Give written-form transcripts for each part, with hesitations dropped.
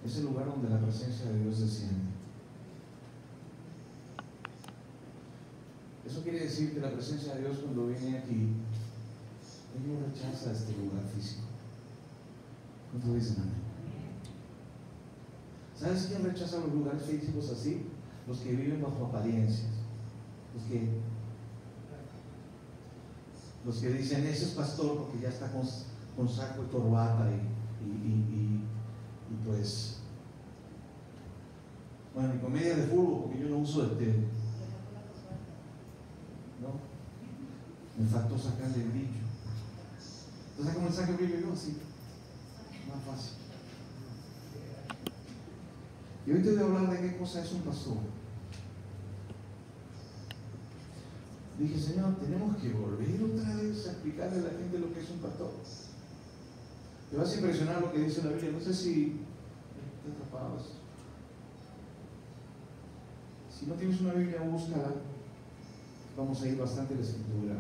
Es el lugar donde la presencia de Dios desciende. Eso quiere decir que la presencia de Dios, cuando viene aquí, Él no rechaza este lugar físico. ¿Cuántos dicen amén? ¿Sabes quién rechaza los lugares físicos así? Los que viven bajo apariencias. Los que dicen, ese es pastor porque ya está con saco y corbata y pues, bueno, y con medias de fútbol porque yo no uso ¿no? Me faltó sacarle el brillo. Entonces, ¿cómo le saca el brillo yo? Así, más fácil. Y hoy te voy a hablar de qué cosa es un pastor. Dije, Señor, tenemos que volver otra vez a explicarle a la gente lo que es un pastor. Te vas a impresionar lo que dice la Biblia. No sé si te atrapabas. Si no tienes una Biblia, búscala. Vamos a ir bastante a la Escritura.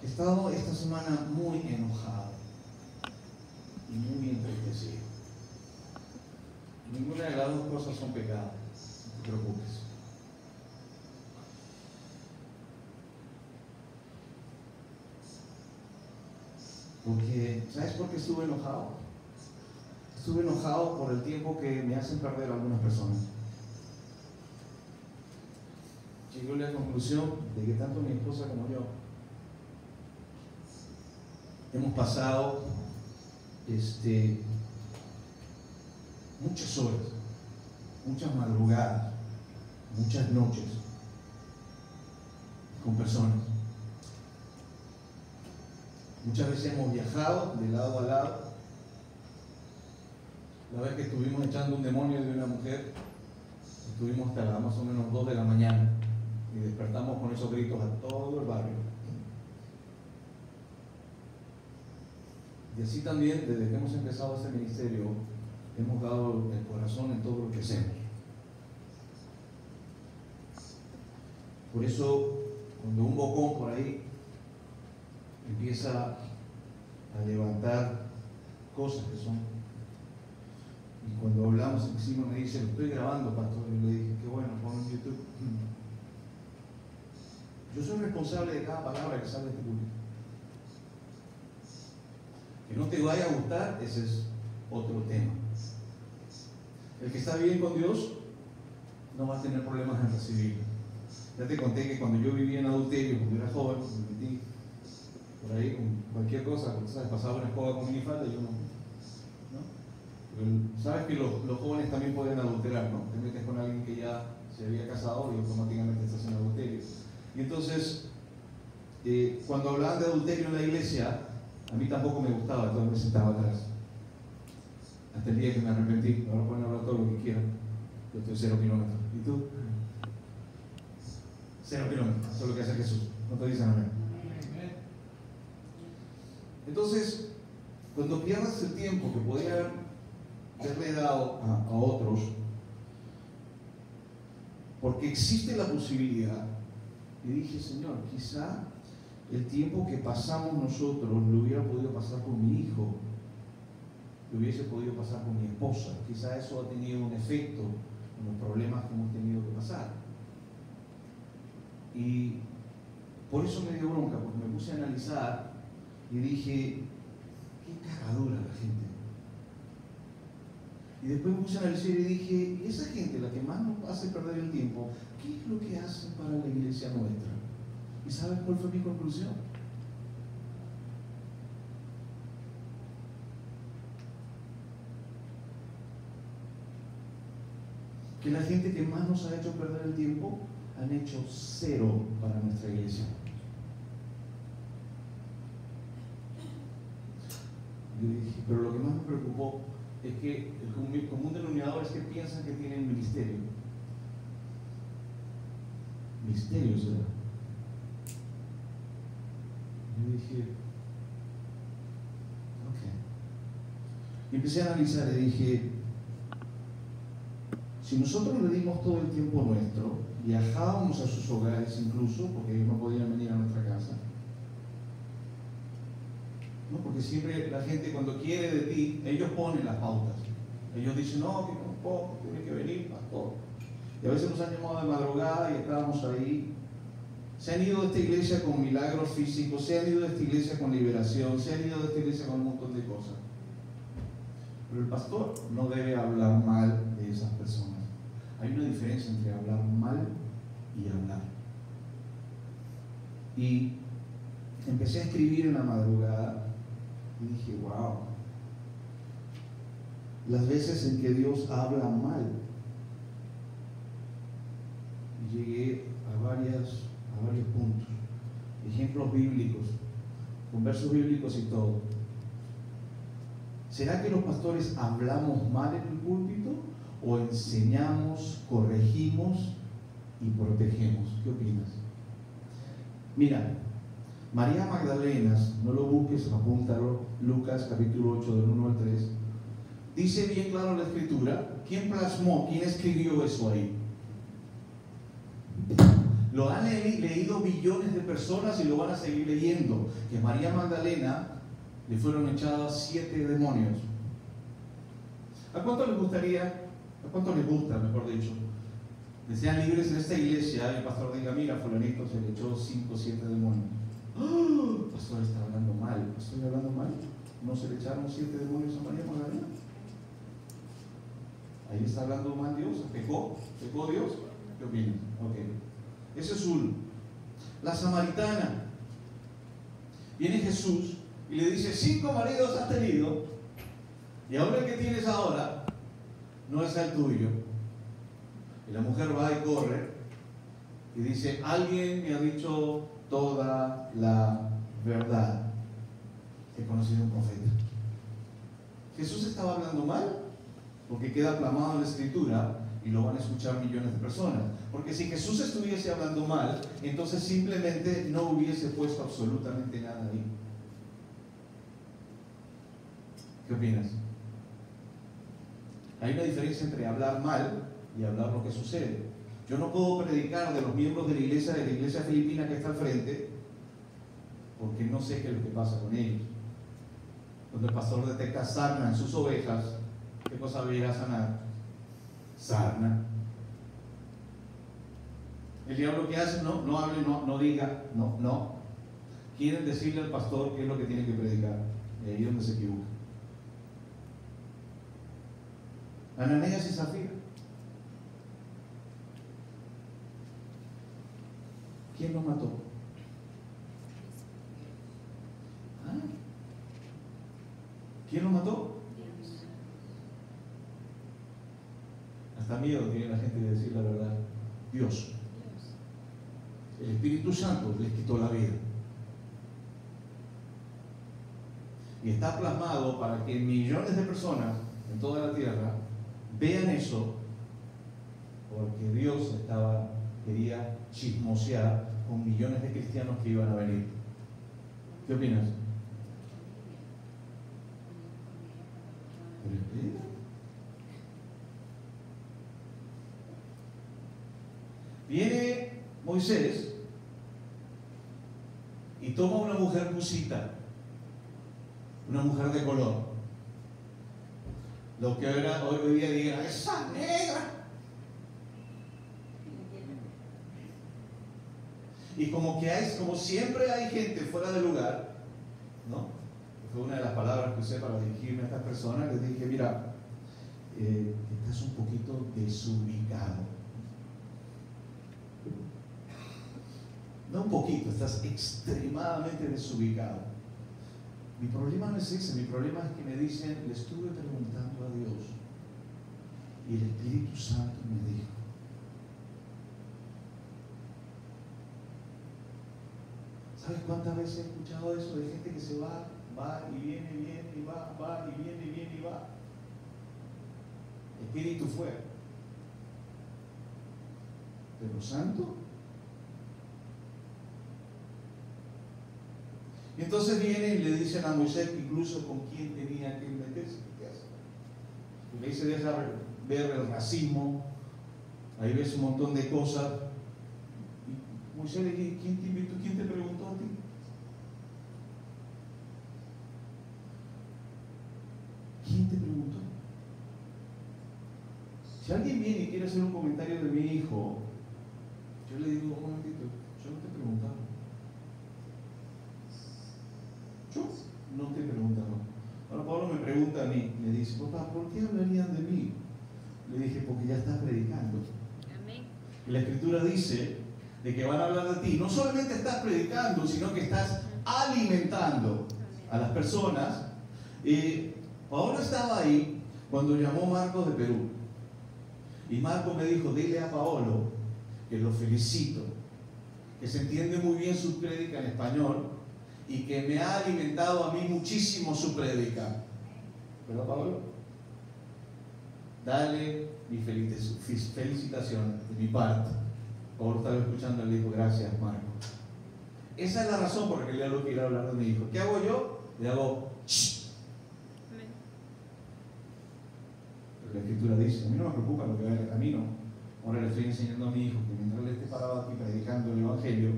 He estado esta semana muy enojado y muy entristecido. Ninguna de las dos cosas son pecado, no te preocupes. Porque, ¿sabes por qué estuve enojado? Estuve enojado por el tiempo que me hacen perder algunas personas. Llegué a la conclusión de que tanto mi esposa como yo hemos pasado muchas horas, muchas madrugadas, muchas noches con personas. Muchas veces hemos viajado de lado a lado. La vez que estuvimos echando un demonio de una mujer, estuvimos hasta más o menos 2 de la mañana y despertamos con esos gritos a todo el barrio. Y así también, desde que hemos empezado este ministerio, hemos dado el corazón en todo lo que hacemos. Por eso, cuando un bocón por ahí empieza a levantar cosas que son, y cuando hablamos encima me dice, lo estoy grabando, pastor, y le dije, qué bueno, ponlo en YouTube. Yo soy responsable de cada palabra que sale de este público. Que no te vaya a gustar, ese es otro tema. El que está bien con Dios no va a tener problemas en recibirlo. Ya te conté que cuando yo vivía en adulterio, cuando era joven, me metí por ahí con cualquier cosa, porque sabes, pasaba una escoba con minifalda y yo no. Sabes que los jóvenes también pueden adulterar, ¿no? Te metes con alguien que ya se había casado y automáticamente estás en adulterio. Y entonces, cuando hablaban de adulterio en la iglesia, a mí tampoco me gustaba, entonces me sentaba atrás. Hasta el día que me arrepentí. Ahora pueden hablar todo lo que quieran. Yo estoy 0 kilómetros. ¿Y tú? 0 kilómetros. Eso es lo que hace Jesús. ¿No te dicen amén? Entonces, cuando pierdas el tiempo que podría haberle dado a otros, porque existe la posibilidad, y dije, Señor, quizá el tiempo que pasamos nosotros lo hubiera podido pasar con mi hijo, lo hubiese podido pasar con mi esposa. Quizá eso ha tenido un efecto en los problemas que hemos tenido que pasar. Y por eso me dio bronca, porque me puse a analizar y dije, qué cagadura la gente. Y después me puse a analizar y dije, ¿y esa gente, la que más nos hace perder el tiempo, qué es lo que hace para la iglesia nuestra? ¿Y sabes cuál fue mi conclusión? Que la gente que más nos ha hecho perder el tiempo han hecho 0 para nuestra iglesia. Yo dije, pero lo que más me preocupó es que el común denominador es que piensan que tienen ministerio. Misterio será. Yo dije, ok. Y empecé a analizar y dije, Si nosotros le dimos todo el tiempo nuestro, viajábamos a sus hogares incluso, porque ellos no podían venir a nuestra casa, ¿no? Porque siempre la gente cuando quiere de ti, ellos ponen las pautas. Ellos dicen, no, que no puedo, tiene que venir, pastor. Y a veces nos han llamado de madrugada y estábamos ahí. Se han ido de esta iglesia con milagros físicos, se han ido de esta iglesia con liberación, se han ido de esta iglesia con un montón de cosas. Pero el pastor no debe hablar mal de esas personas. Hay una diferencia entre hablar mal y hablar. Y empecé a escribir en la madrugada y dije, wow, las veces en que Dios habla mal. Y llegué a varios puntos, ejemplos bíblicos, con versos bíblicos y todo. ¿Será que los pastores hablamos mal en el púlpito o enseñamos, corregimos y protegemos? ¿Qué opinas? Mira, María Magdalena, no lo busques, apúntalo, Lucas capítulo 8 del 1 al 3, dice bien claro la escritura, ¿quién plasmó, quién escribió eso ahí? Lo han leído millones de personas y lo van a seguir leyendo, que María Magdalena le fueron echadas 7 demonios. ¿A cuánto les gustaría, a cuánto les gusta, mejor dicho, que sean libres en esta iglesia y el pastor diga, mira, fulanito se le echó 5 o 7 demonios? ¡Oh! El pastor está hablando mal. ¿Estoy hablando mal? ¿No se le echaron 7 demonios a María Magdalena? Ahí está hablando mal Dios. ¿Pecó? ¿Pecó Dios? ¿Qué opinas? Ok. Ese es uno. La samaritana. Viene Jesús y le dice, 5 maridos has tenido y ahora el que tienes ahora no es el tuyo. Y la mujer va y corre y dice, alguien me ha dicho toda la verdad. He conocido a un profeta. Jesús estaba hablando mal porque queda plasmado en la escritura y lo van a escuchar millones de personas. Porque si Jesús estuviese hablando mal, entonces simplemente no hubiese puesto absolutamente nada ahí. ¿Qué opinas? Hay una diferencia entre hablar mal y hablar lo que sucede. Yo no puedo predicar de los miembros de la iglesia filipina que está al frente, porque no sé qué es lo que pasa con ellos. Cuando el pastor detecta sarna en sus ovejas, ¿qué cosa va a ir a sanar? Sarna. El diablo que hace, no hable, no diga, no. Quieren decirle al pastor qué es lo que tiene que predicar. Y ahí es donde se equivoca. Ananías y Zafira. ¿Quién los mató? ¿Ah? ¿Quién los mató? Hasta miedo tiene la gente de decir la verdad. Dios. El Espíritu Santo les quitó la vida. Y está plasmado para que millones de personas en toda la tierra vean eso, porque Dios quería chismosear con millones de cristianos que iban a venir. ¿Qué opinas? Pero espera. Viene Moisés y toma una mujer cusita, una mujer de color, lo que hoy día digan, esa negra. Y como siempre hay gente fuera de lugar, ¿no? Fue una de las palabras que usé para dirigirme a estas personas. Les dije, mira, estás un poquito desubicado. No un poquito, estás extremadamente desubicado. Mi problema no es ese, mi problema es que me dicen, le estuve preguntando a Dios y el Espíritu Santo me dijo. ¿Sabes cuántas veces he escuchado eso de gente que se va y viene y va y viene y va? Espíritu fue. Pero Santo. Y entonces vienen y le dicen a Moisés incluso con quién tenía que meterse. ¿Qué hace? Le dice, deja ver el racismo, ahí ves un montón de cosas. Y Moisés le dice, ¿quién te invitó? ¿Quién te preguntó a ti? ¿Quién te preguntó? Si alguien viene y quiere hacer un comentario de mi hijo, yo le digo, un momentito, yo no te he preguntado. Yo no te he preguntado. Ahora Pablo me pregunta a mí, me dice, papá, ¿por qué hablarían de mí? Le dije, porque ya estás predicando. Amén. Y la Escritura dice de que van a hablar de ti. No solamente estás predicando, sino que estás alimentando a las personas. Pablo estaba ahí cuando llamó Marcos de Perú. Y Marcos me dijo, dile a Paolo que lo felicito, que se entiende muy bien su prédica en español y que me ha alimentado a mí muchísimo su prédica. ¿Verdad, Pablo? Dale mi felicitación de mi parte. Pablo estaba escuchando y le dijo, gracias, Marcos. Esa es la razón por la que le quiero hablar de mi hijo. ¿Qué hago yo? Le hago shh. La Escritura dice, a mí no me preocupa lo que va en el camino. Ahora le estoy enseñando a mi hijo que mientras él esté parado aquí predicando el Evangelio,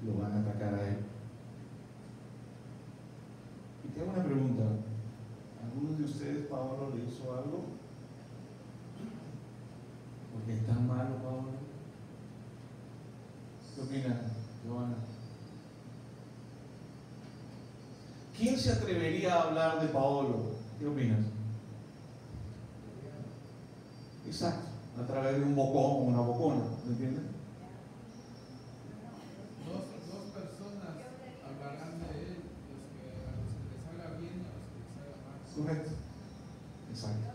lo van a atacar a él. Y te hago una pregunta. ¿Alguno de ustedes, Pablo, le hizo algo? Porque es tan malo, Pablo. ¿Qué opinas, Joana? ¿Quién se atrevería a hablar de Paolo? ¿Qué opinas? Exacto, a través de un bocón o una bocona, ¿me entiendes? Dos personas hablarán de él, a los que les haga bien y a los que les haga mal. Correcto, exacto.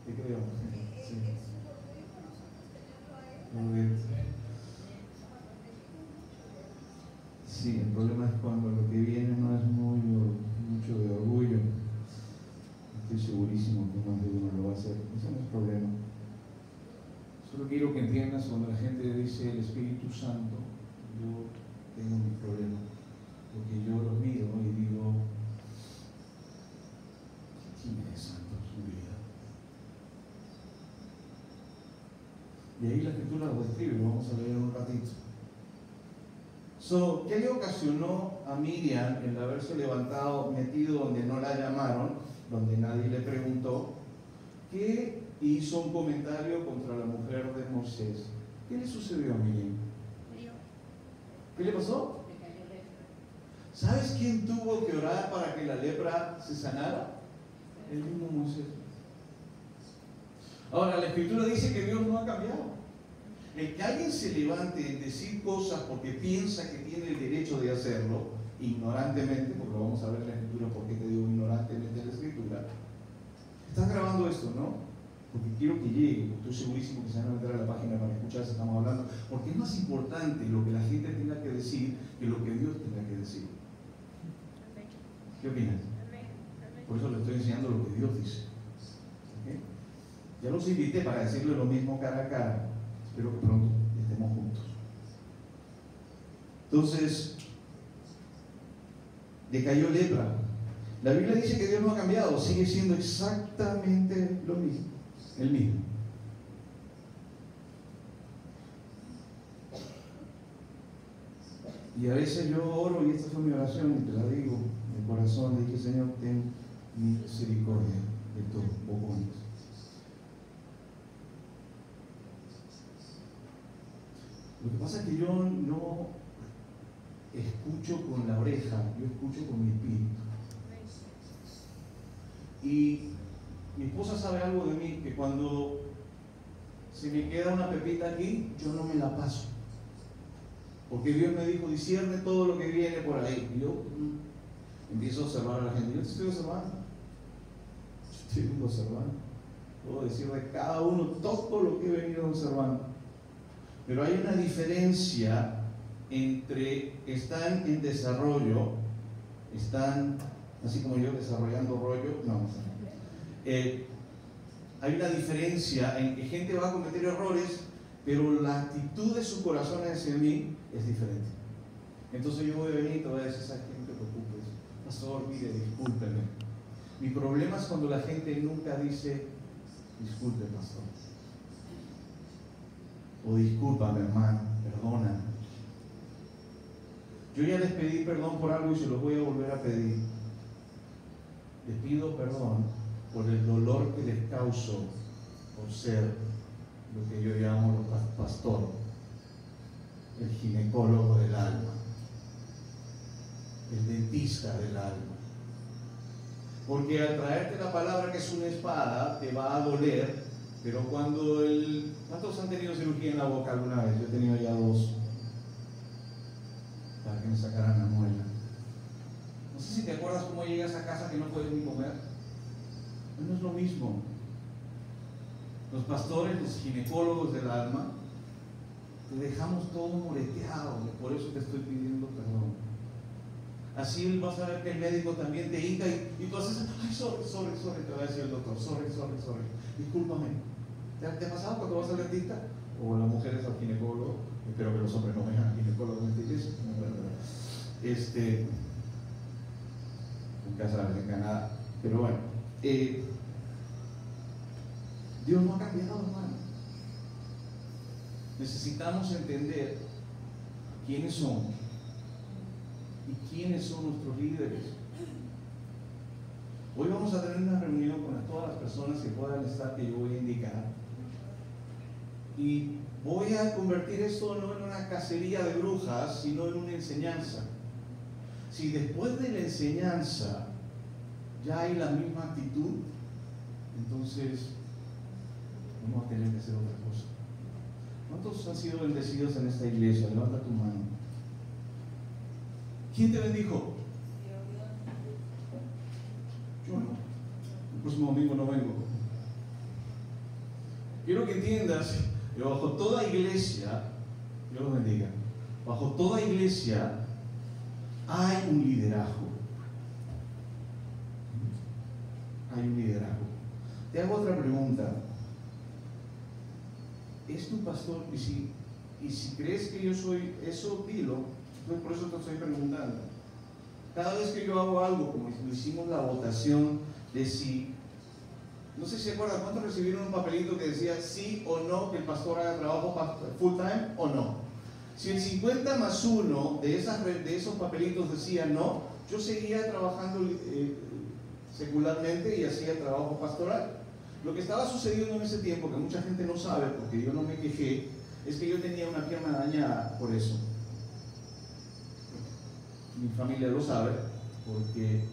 Te creo, sí. Muy bien. Sí, el problema es cuando lo que viene no es mucho de orgullo. Estoy segurísimo que más de uno lo va a hacer. Ese no es el problema. Solo quiero que entiendas cuando la gente dice el Espíritu Santo, yo tengo mi problema. Porque yo lo miro y digo, ¿quién es santo en su vida? Y ahí la Escritura lo describe, lo vamos a leer en un ratito. ¿Qué le ocasionó a Miriam el haberse levantado, metido donde no la llamaron, donde nadie le preguntó, que hizo un comentario contra la mujer de Moisés? ¿Qué le sucedió a Miriam? ¿Qué le pasó? ¿Sabes quién tuvo que orar para que la lepra se sanara? El mismo Moisés. Ahora, la Escritura dice que Dios no ha cambiado. El que alguien se levante y decir cosas porque piensa que tiene el derecho de hacerlo, ignorantemente, porque lo vamos a ver en la Escritura, porque te digo ignorantemente en la Escritura. Estás grabando esto, ¿no? Porque quiero que llegue, estoy segurísimo que se van a meter a la página para escuchar si estamos hablando, porque es más importante lo que la gente tenga que decir que lo que Dios tenga que decir. ¿Qué opinas? Por eso le estoy enseñando lo que Dios dice. ¿Okay? Ya los invité para decirle lo mismo cara a cara. Espero que pronto estemos juntos. Entonces, decayó lepra. La Biblia dice que Dios no ha cambiado, sigue siendo exactamente lo mismo, el mismo. Y a veces yo oro, y esta fue mi oración, y te la digo de corazón, le dije, Señor, ten misericordia de estos bocones. Lo que pasa es que yo no escucho con la oreja, yo escucho con mi espíritu. Y mi esposa sabe algo de mí, que cuando se me queda una pepita aquí, yo no me la paso. Porque Dios me dijo, discierne todo lo que viene por ahí. Y yo empiezo a observar a la gente. Yo te estoy observando. Yo estoy observando. Puedo decir de cada uno todo lo que he venido observando. Pero hay una diferencia entre están en desarrollo, están, así como yo, desarrollando rollo, no. Hay una diferencia en que gente va a cometer errores, pero la actitud de su corazón hacia mí es diferente. Entonces yo voy a venir y te voy a decir, ¿sabes qué? No te preocupes, pastor, mire, discúlpeme. Mi problema es cuando la gente nunca dice, disculpe, pastor. o discúlpame hermano, perdóname. Yo ya les pedí perdón por algo y se los voy a volver a pedir. Les pido perdón por el dolor que les causo por ser lo que yo llamo pastor, el ginecólogo del alma, el dentista del alma. Porque al traerte la palabra que es una espada, te va a doler, pero cuando ¿cuántos han tenido cirugía en la boca alguna vez? Yo he tenido ya 2, para que me sacaran la muela. No sé si te acuerdas cómo llegas a casa que no puedes ni comer. No es lo mismo. Los pastores, los ginecólogos del alma, te dejamos todo moreteado, por eso te estoy pidiendo perdón. Así vas a ver que el médico también te hinca y tú haces, ay, sorry, te va a decir el doctor, sorry, discúlpame. ¿Te ha pasado cuando vas al dentista? O las mujeres al ginecólogo, espero que los hombres no vengan al ginecólogo en esta iglesia. Nunca sabes en Canadá, pero bueno, Dios no ha cambiado, hermano. Necesitamos entender quiénes somos y quiénes son nuestros líderes. Hoy vamos a tener una reunión con todas las personas que puedan estar, que yo voy a indicar, y voy a convertir esto no en una cacería de brujas, sino en una enseñanza. Si después de la enseñanza ya hay la misma actitud, entonces vamos a tener que hacer otra cosa. ¿Cuántos han sido bendecidos en esta iglesia? Levanta tu mano. ¿Quién te bendijo? Yo no. El próximo domingo no vengo. Quiero que entiendas que bajo toda iglesia, Dios los bendiga, bajo toda iglesia hay un liderazgo. Hay un liderazgo. Te hago otra pregunta. ¿Es tu pastor? Y si crees que yo soy eso, dilo. Por eso te estoy preguntando. Cada vez que yo hago algo, como hicimos la votación de si, no sé si se acuerdan, ¿cuántos recibieron un papelito que decía sí o no que el pastor haga trabajo full time o no? Si el 50 más 1 de esos papelitos decía no, yo seguía trabajando secularmente y hacía trabajo pastoral. Lo que estaba sucediendo en ese tiempo, que mucha gente no sabe, porque yo no me quejé, es que yo tenía una pierna dañada por eso. Mi familia lo sabe, porque...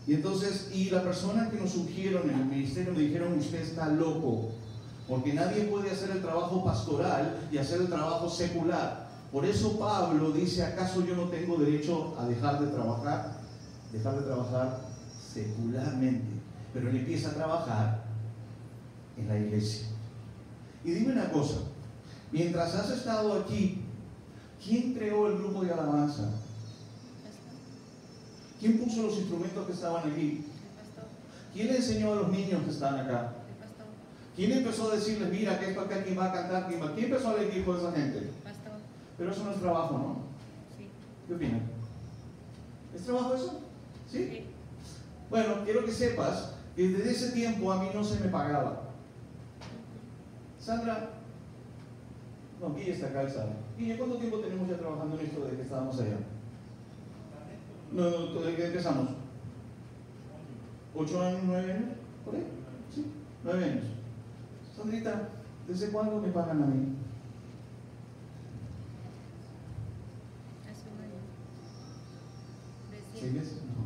Y entonces, la persona que nos ungieron en el ministerio me dijeron, usted está loco, porque nadie puede hacer el trabajo pastoral y hacer el trabajo secular. Por eso Pablo dice, ¿acaso yo no tengo derecho a dejar de trabajar secularmente? Pero él empieza a trabajar en la iglesia. Y dime una cosa, mientras has estado aquí, ¿quién creó el grupo de alabanza? ¿Quién puso los instrumentos que estaban aquí? ¿Quién le enseñó a los niños que están acá? ¿Quién empezó a decirles, mira, que esto acá, quién va a cantar, quién va? ¿Quién empezó al equipo de esa gente? Pero eso no es trabajo, ¿no? Sí. ¿Qué opinan? ¿Es trabajo eso? ¿Sí? Bueno, quiero que sepas que desde ese tiempo a mí no se me pagaba. Sandra, no, Guille está acá, sabe. Guille, ¿cuánto tiempo tenemos ya trabajando en esto desde que estábamos allá? No, desde que empezamos. 8 años, 9 años, ¿por ahí? Sí, 9 años. Sandrita, ¿desde cuándo me pagan a mí? Hace un año. ¿6 meses? No.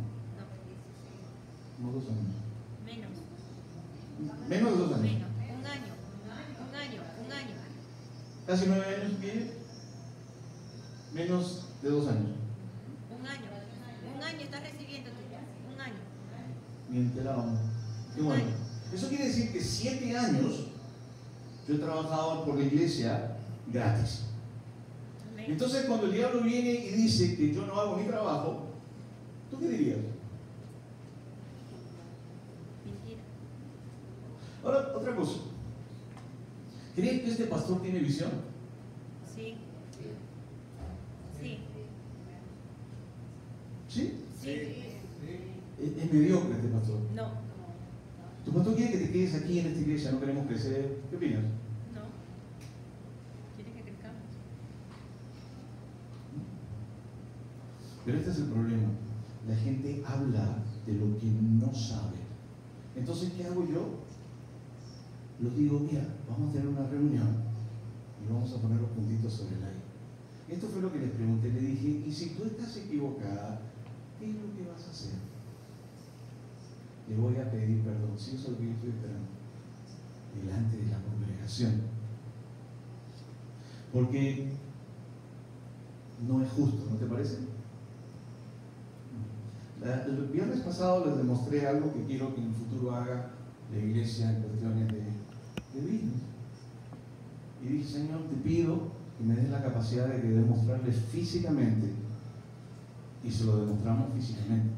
Como 2 años. Menos. Menos de 2 años. Menos. Un año. ¿Casi 9 años, Guille? Menos de 2 años. Un año estás recibiendo tú. Un año. Ni enterado. Qué bueno. Eso quiere decir que 7 años yo he trabajado por la iglesia gratis. Entonces, cuando el diablo viene y dice que yo no hago mi trabajo, ¿tú qué dirías? Mentira. Ahora, otra cosa. ¿Crees que este pastor tiene visión? Sí. Sí. ¿Sí? Sí. Es mediocre este pastor. No. Tu pastor quiere que te quedes aquí en esta iglesia, no queremos crecer. ¿Qué opinas? No. Pero este es el problema. La gente habla de lo que no sabe. Entonces, ¿qué hago yo? Les digo, mira, vamos a tener una reunión y vamos a poner los puntitos sobre la I. Esto fue lo que les pregunté. Le dije, y si tú estás equivocada, ¿qué es lo que vas a hacer? Le voy a pedir perdón. Sí, eso es lo que yo estoy esperando. Delante de la congregación. Porque no es justo, ¿no te parece? El viernes pasado les demostré algo que quiero que en el futuro haga la iglesia en cuestiones de business. Y dije, Señor, te pido que me des la capacidad de demostrarles físicamente, y se lo demostramos físicamente.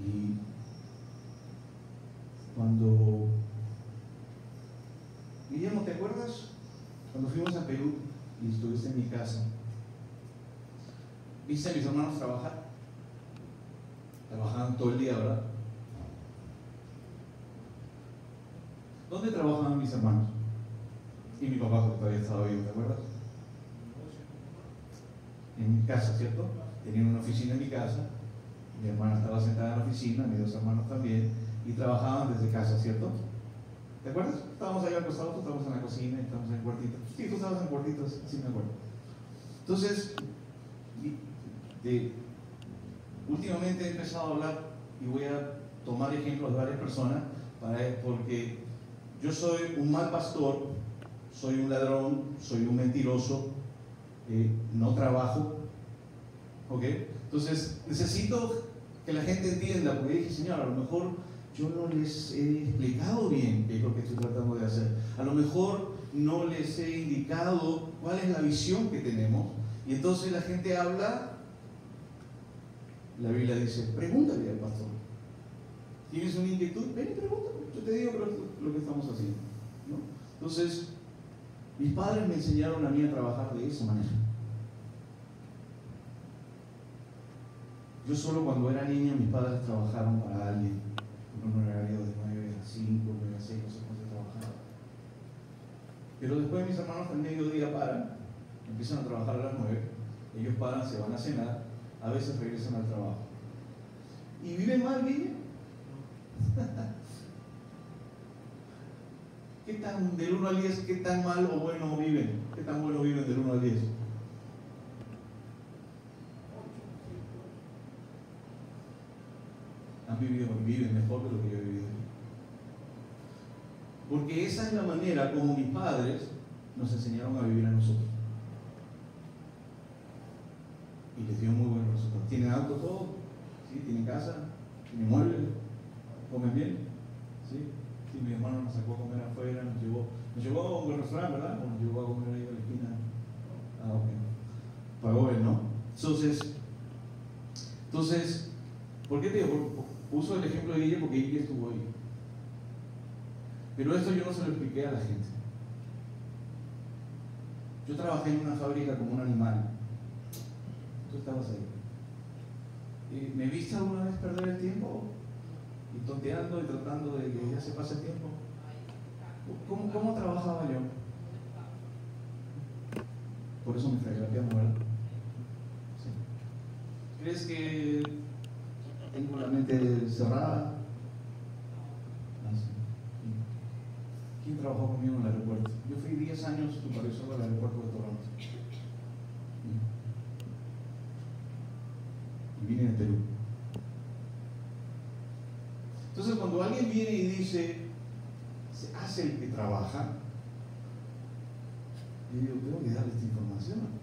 Y cuando Guillermo, ¿te acuerdas? Cuando fuimos a Perú y estuviste en mi casa, ¿viste a mis hermanos trabajar? Trabajaban todo el día, ¿verdad? ¿Dónde trabajaban mis hermanos? Y mi papá, que todavía estaba vivo, ¿te acuerdas? En mi casa, ¿cierto? Tenían una oficina en mi casa, mi hermana estaba sentada en la oficina, mis dos hermanos también, y trabajaban desde casa, ¿cierto? ¿Te acuerdas? Estábamos ahí acostados, estábamos en la cocina, estábamos en el cuartito. Sí, tú estabas en el cuartito, sí me acuerdo. Entonces, últimamente he empezado a hablar y voy a tomar ejemplos de varias personas porque yo soy un mal pastor, soy un ladrón, soy un mentiroso, no trabajo, ¿ok? Entonces necesito que la gente entienda, porque dije, Señor, a lo mejor yo no les he explicado bien qué es lo que estoy tratando de hacer, a lo mejor no les he indicado cuál es la visión que tenemos, y entonces la gente habla. La Biblia dice, pregúntale al pastor. ¿Tienes una inquietud? Ven y pregúntame. Yo te digo lo que estamos haciendo, ¿no? Entonces, mis padres me enseñaron a mí a trabajar de esa manera. Yo solo cuando era niño, mis padres trabajaron para alguien. En un horario de 9 a 5, 9 a 6, no sé cómo se trabajaba. Pero después mis hermanos al mediodía paran, empiezan a trabajar a las 9, ellos paran, se van a cenar, a veces regresan al trabajo. ¿Y viven mal, viven? ¿Qué tan, del 1 al 10, qué tan mal o bueno viven? ¿Qué tan bueno viven del 1 al 10? Viven mejor de lo que yo he vivido. Porque esa es la manera como mis padres nos enseñaron a vivir a nosotros. Y les dio muy buenos resultados. ¿Tienen auto todo? ¿Sí? ¿Tienen casa? ¿Tienen muebles? ¿Comen bien? ¿Sí? Sí, mi hermano nos sacó a comer afuera, nos llevó a un buen restaurante, ¿verdad? O nos llevó a comer ahí a la esquina. Ah, ok. Pagó él, ¿no? Entonces, ¿por qué te digo? Uso el ejemplo de Guille porque Guille estuvo ahí. Pero esto yo no se lo expliqué a la gente. Yo trabajé en una fábrica como un animal. Tú estabas ahí. ¿Me viste alguna vez perder el tiempo? Y tonteando y tratando de que ya se pase el tiempo. ¿Cómo trabajaba yo? Por eso me fracateamos, ¿verdad? Sí. ¿Crees que tengo la mente cerrada? ¿Quién trabajó conmigo en el aeropuerto? Yo fui 10 años supervisor del aeropuerto de Toronto. Y vine de Perú. Entonces, cuando alguien viene y dice, se hace el que trabaja, yo digo, tengo que darle esta información.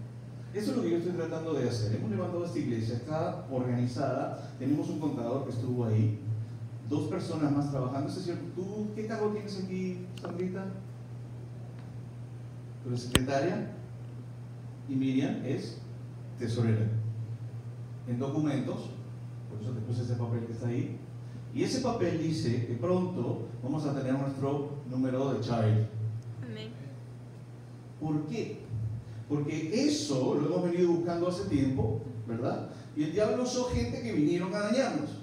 Eso es lo que yo estoy tratando de hacer. Hemos levantado esta iglesia, está organizada, tenemos un contador que estuvo ahí, 2 personas más trabajando. ¿Es cierto? ¿Tú qué cargo tienes aquí, Sandrita? Tú eres secretaria y Miriam es tesorera. En documentos, por eso te puse ese papel que está ahí. Y ese papel dice que pronto vamos a tener nuestro número de child. Amén. ¿Por qué? Porque eso lo hemos venido buscando hace tiempo, ¿verdad? Y el diablo usó gente que vinieron a dañarnos.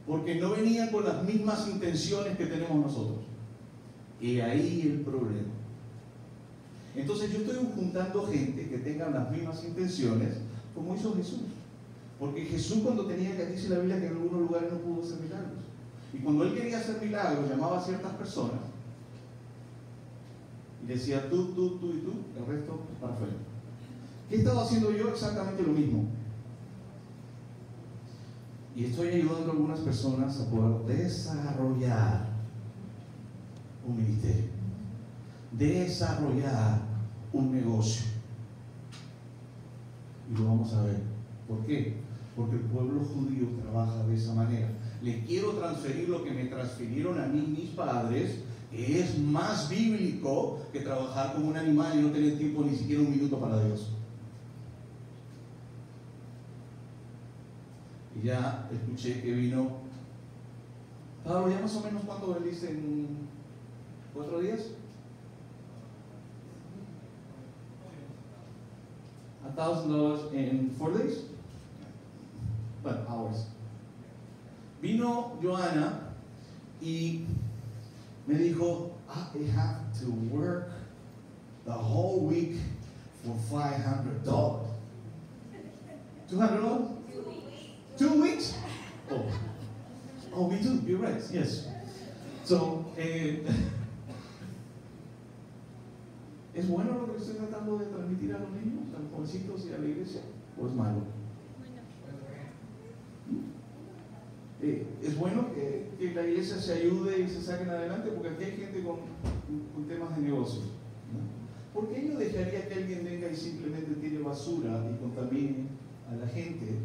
Porque no venían con las mismas intenciones que tenemos nosotros. Y ahí el problema. Entonces yo estoy juntando gente que tenga las mismas intenciones como hizo Jesús. Porque Jesús, cuando tenía que, dice la Biblia que en algunos lugares no pudo hacer milagros. Y cuando él quería hacer milagros, llamaba a ciertas personas y decía tú y tú, el resto para afuera. ¿Qué he estado haciendo yo? Exactamente lo mismo. Y estoy ayudando a algunas personas a poder desarrollar un ministerio, desarrollar un negocio. Y lo vamos a ver. ¿Por qué? Porque el pueblo judío trabaja de esa manera. Le quiero transferir lo que me transfirieron a mí mis padres, que es más bíblico que trabajar como un animal y no tener tiempo ni siquiera un minuto para Dios. Y ya escuché que vino Pablo, ¿ya más o menos cuánto vendiste en 4 días? $1,000 in 4 days? But hours. Vino Joana y me dijo, I have to work the whole week for $500. $200? 2 weeks? Oh, me too. You're right. Yes. So, ¿es bueno lo que estoy tratando de transmitir a los niños, a los jovencitos y a la iglesia? ¿O es malo? Es bueno que la iglesia se ayude y se saquen adelante, porque aquí hay gente con temas de negocios, ¿no? ¿Por qué yo dejaría que alguien venga y simplemente tire basura y contamine a la gente?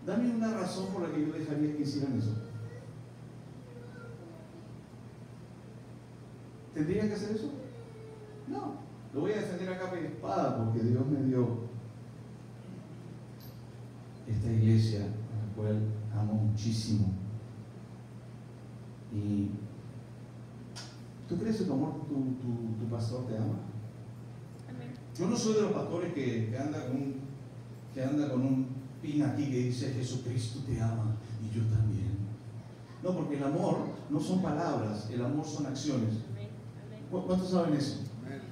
Dame una razón por la que yo dejaría que hicieran eso. ¿Tendrían que hacer eso? No. Lo voy a defender a capa y espada porque Dios me dio esta iglesia a la cual amo muchísimo. Y ¿tú crees que tu amor, tu pastor te ama? Amén. Yo no soy de los pastores que anda con un pin aquí que dice Jesucristo te ama y yo también. No, porque el amor no son palabras, el amor son acciones. ¿Cuántos saben eso?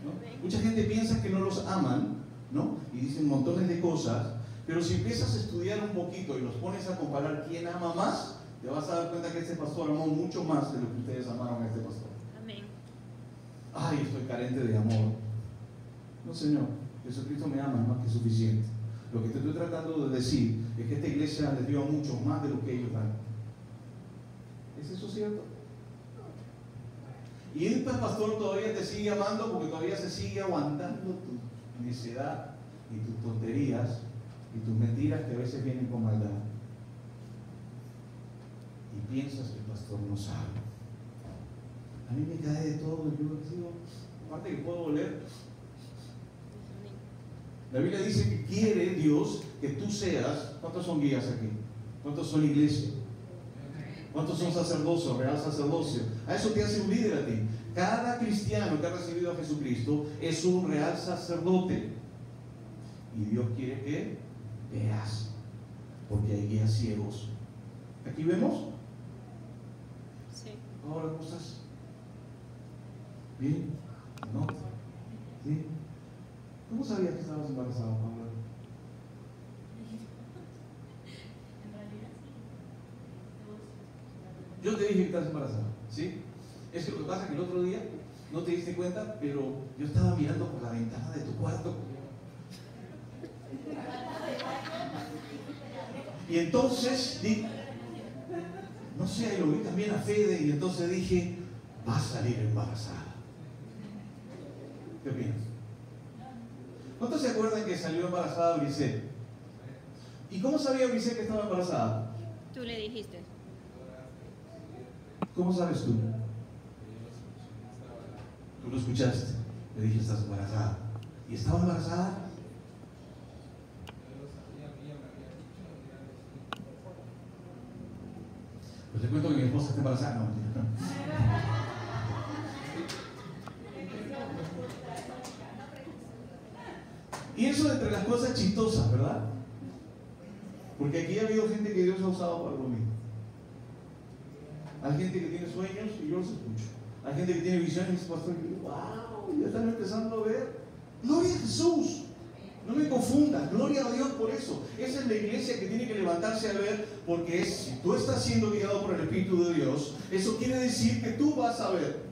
¿No? Mucha gente piensa que no los aman, ¿no? Y dicen montones de cosas, pero si empiezas a estudiar un poquito y los pones a comparar quién ama más, te vas a dar cuenta que este pastor amó mucho más de lo que ustedes amaron a este pastor. Amén. Ay, estoy carente de amor. No, Señor, Jesucristo me ama, es más que suficiente. Lo que te estoy tratando de decir es que esta iglesia les dio a muchos más de lo que ellos dan. ¿Es eso cierto? Y este pastor todavía te sigue amando porque todavía se sigue aguantando tu necedad y tus tonterías y tus mentiras que a veces vienen con maldad. Y piensas que el pastor no sabe. A mí me cae de todo, yo digo, aparte que puedo oler. La Biblia dice que quiere Dios que tú seas. ¿Cuántos son guías aquí? ¿Cuántos son iglesia? ¿Cuántos son sacerdocio, real sacerdocio? A eso te hace un líder a ti. Cada cristiano que ha recibido a Jesucristo es un real sacerdote. Y Dios quiere que veas, porque hay guías ciegos. ¿Aquí vemos? Sí. Ahora, ¿cómo estás? ¿Bien? ¿No? ¿Sí? ¿Cómo sabías que estabas embarazada, Paula? Yo te dije que estás embarazada, ¿sí? Es que lo que pasa es que el otro día no te diste cuenta, pero yo estaba mirando por la ventana de tu cuarto. Y entonces, no sé, lo vi también a Fede y entonces dije, va a salir embarazada. ¿Qué opinas? ¿Cuántos se acuerdan que salió embarazada Brice? ¿Y cómo sabía Brice que estaba embarazada? Tú le dijiste. ¿Cómo sabes tú? Tú lo escuchaste. Le dije, estás embarazada. ¿Y estaba embarazada? Pues te cuento que mi esposa está embarazada. No, mentira. Y eso entre las cosas chistosas, ¿verdad? Porque aquí ha habido gente que Dios ha usado para lo mismo. Hay gente que tiene sueños y yo los escucho. Hay gente que tiene visiones y dice, pastor, wow, ya están empezando a ver. Gloria a Jesús. No me confundas, gloria a Dios por eso. Esa es la iglesia que tiene que levantarse a ver, porque si tú estás siendo guiado por el Espíritu de Dios, eso quiere decir que tú vas a ver.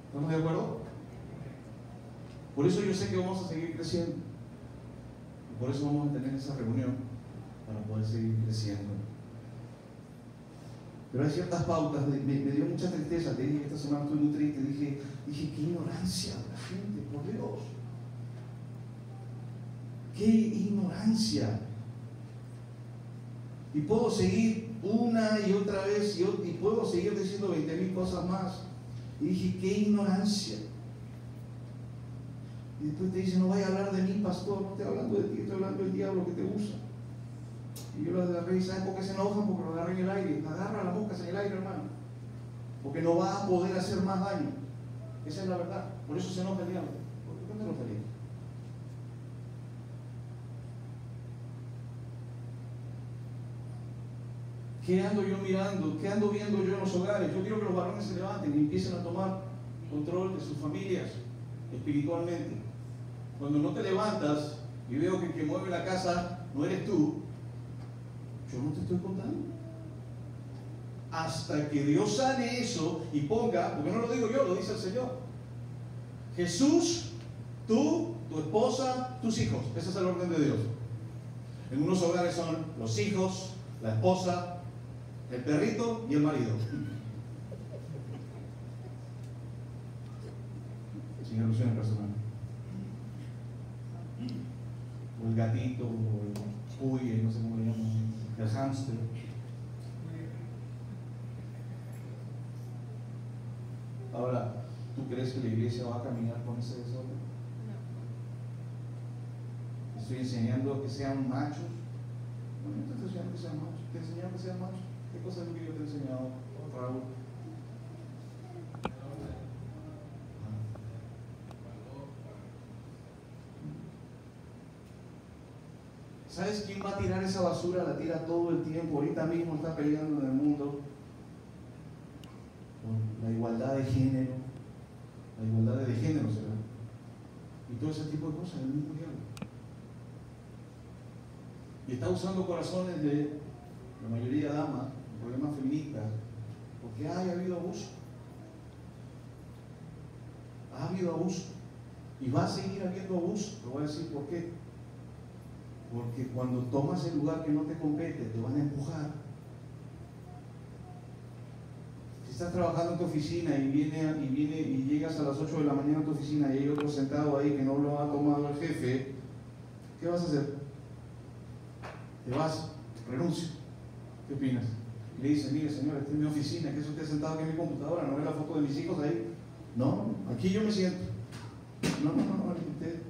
¿Estamos de acuerdo? Por eso yo sé que vamos a seguir creciendo. Y por eso vamos a tener esa reunión, para poder seguir creciendo. Pero hay ciertas pautas, me dio mucha tristeza. Te dije que esta semana estoy muy triste. Dije, qué ignorancia de la gente, por Dios. ¡Qué ignorancia! Y puedo seguir una y otra vez y puedo seguir diciendo 20.000 cosas más. Y dije, ¡qué ignorancia! Y después te dice, no vaya a hablar de mí, pastor, no estoy hablando de ti, estoy hablando del diablo que te usa. Y yo lo agarré, y ¿sabes por qué se enojan? Porque lo agarré en el aire. Agarra las moscas en el aire, hermano. Porque no va a poder hacer más daño. Esa es la verdad. Por eso se enoja el diablo. ¿Por qué te enojaría? ¿Qué ando yo mirando? ¿Qué ando viendo yo en los hogares? Yo quiero que los varones se levanten y empiecen a tomar control de sus familias espiritualmente. Cuando no te levantas y veo que el que mueve la casa no eres tú, yo no te estoy contando. Hasta que Dios sane eso y ponga, porque no lo digo yo, lo dice el Señor. Jesús, tú, tu esposa, tus hijos. Ese es el orden de Dios. En unos hogares son los hijos, la esposa, el perrito y el marido. Sin alusiones personales. O el gatito, o el cuy, no sé cómo le llaman, el hámster. Ahora, ¿tú crees que la iglesia va a caminar con ese desorden? No. Estoy enseñando a que sean machos. No, no te estoy enseñando que sean machos. Te he enseñado que sean machos. ¿Qué cosa es lo que yo te he enseñado, Raúl? ¿Sabes quién va a tirar esa basura? La tira todo el tiempo. Ahorita mismo está peleando en el mundo por la igualdad de género. La igualdad de género será. Y todo ese tipo de cosas, el mismo diablo. Y está usando corazones de la mayoría de damas, problemas feministas, porque ha habido abuso. Ha habido abuso. Y va a seguir habiendo abuso. Te voy a decir por qué. Porque cuando tomas el lugar que no te compete, te van a empujar. Si estás trabajando en tu oficina y llegas a las 8 de la mañana a tu oficina y hay otro sentado ahí que no lo ha tomado el jefe, ¿qué vas a hacer? Te vas, renuncio. ¿Qué opinas? Y le dices, mire señor, esta es mi oficina, ¿qué es usted sentado aquí en mi computadora? ¿No ve la foto de mis hijos ahí? No, aquí yo me siento. No, usted,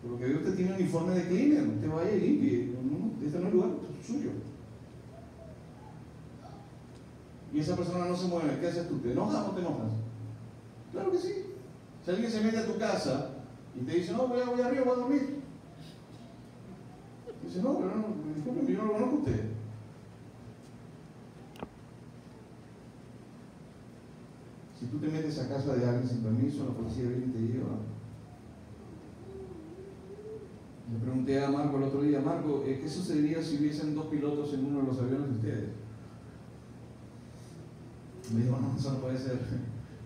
por lo que veo usted tiene un uniforme de cleaner, usted vaya y limpie. No, este no es el lugar suyo. Y esa persona no se mueve, ¿qué haces tú? ¿Te enojas o no te enojas? Claro que sí. Si alguien se mete a tu casa y te dice, no, voy arriba, voy a dormir. Dice, no, discúlpeme, yo no lo conozco a usted. Si tú te metes a casa de alguien sin permiso, la policía viene y te lleva. Le pregunté a Marco el otro día, Marco, ¿qué sucedería si hubiesen 2 pilotos en uno de los aviones de ustedes? Me dijo, no, eso no puede ser.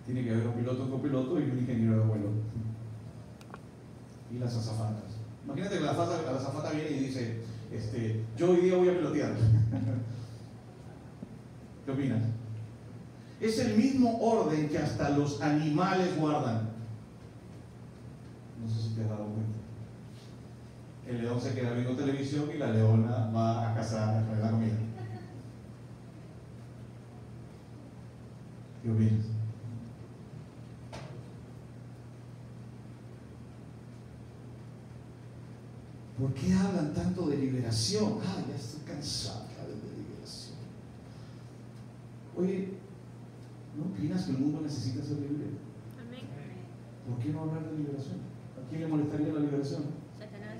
Tiene que haber un piloto, un copiloto y un ingeniero de vuelo. Y las azafatas. Imagínate que la azafata viene y dice, yo hoy día voy a pilotear. ¿Qué opinas? Es el mismo orden que hasta los animales guardan. No sé si te has dado cuenta. El león se queda viendo televisión y la leona va a cazar a traer la comida. ¿Qué opinas? ¿Por qué hablan tanto de liberación? Ya estoy cansado de hablar de liberación. Oye, ¿no opinas que el mundo necesita ser libre? Amén. ¿Por qué no hablar de liberación? ¿A quién le molestaría la liberación? Satanás.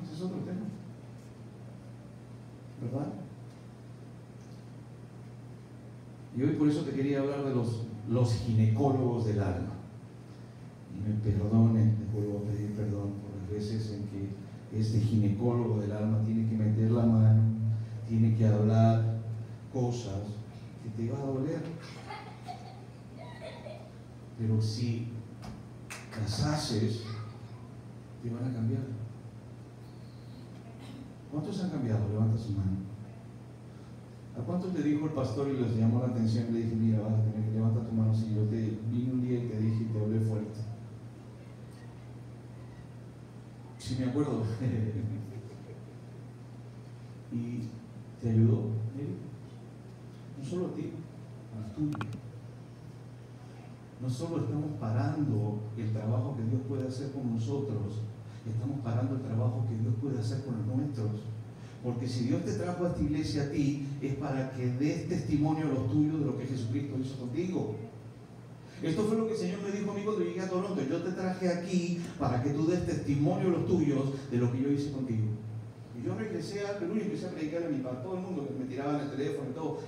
Ese es otro tema. ¿Verdad? Y hoy por eso te quería hablar de los ginecólogos del alma. Y me perdonen, les vuelvo a pedir perdón por las veces en que este ginecólogo del alma tiene que meter la mano, tiene que hablar cosas que te va a doler. Pero si las haces, te van a cambiar. ¿Cuántos han cambiado? Levanta su mano. ¿A cuántos le dijo el pastor y les llamó la atención y le dije, mira, vas a tener que levantar tu mano si yo te vine un día y te dije y te hablé fuerte? Sí me acuerdo. ¿Y te ayudó? No solo a ti, al tuyo. No solo estamos parando el trabajo que Dios puede hacer con nosotros, estamos parando el trabajo que Dios puede hacer con los nuestros. Porque si Dios te trajo a esta iglesia a ti, es para que des testimonio a los tuyos de lo que Jesucristo hizo contigo. Esto fue lo que el Señor me dijo a mí cuando llegué a Toronto. Yo te traje aquí para que tú des testimonio a los tuyos de lo que yo hice contigo. Y yo regresé a Perú y empecé a predicar a todo el mundo, que me tiraban el teléfono y todo.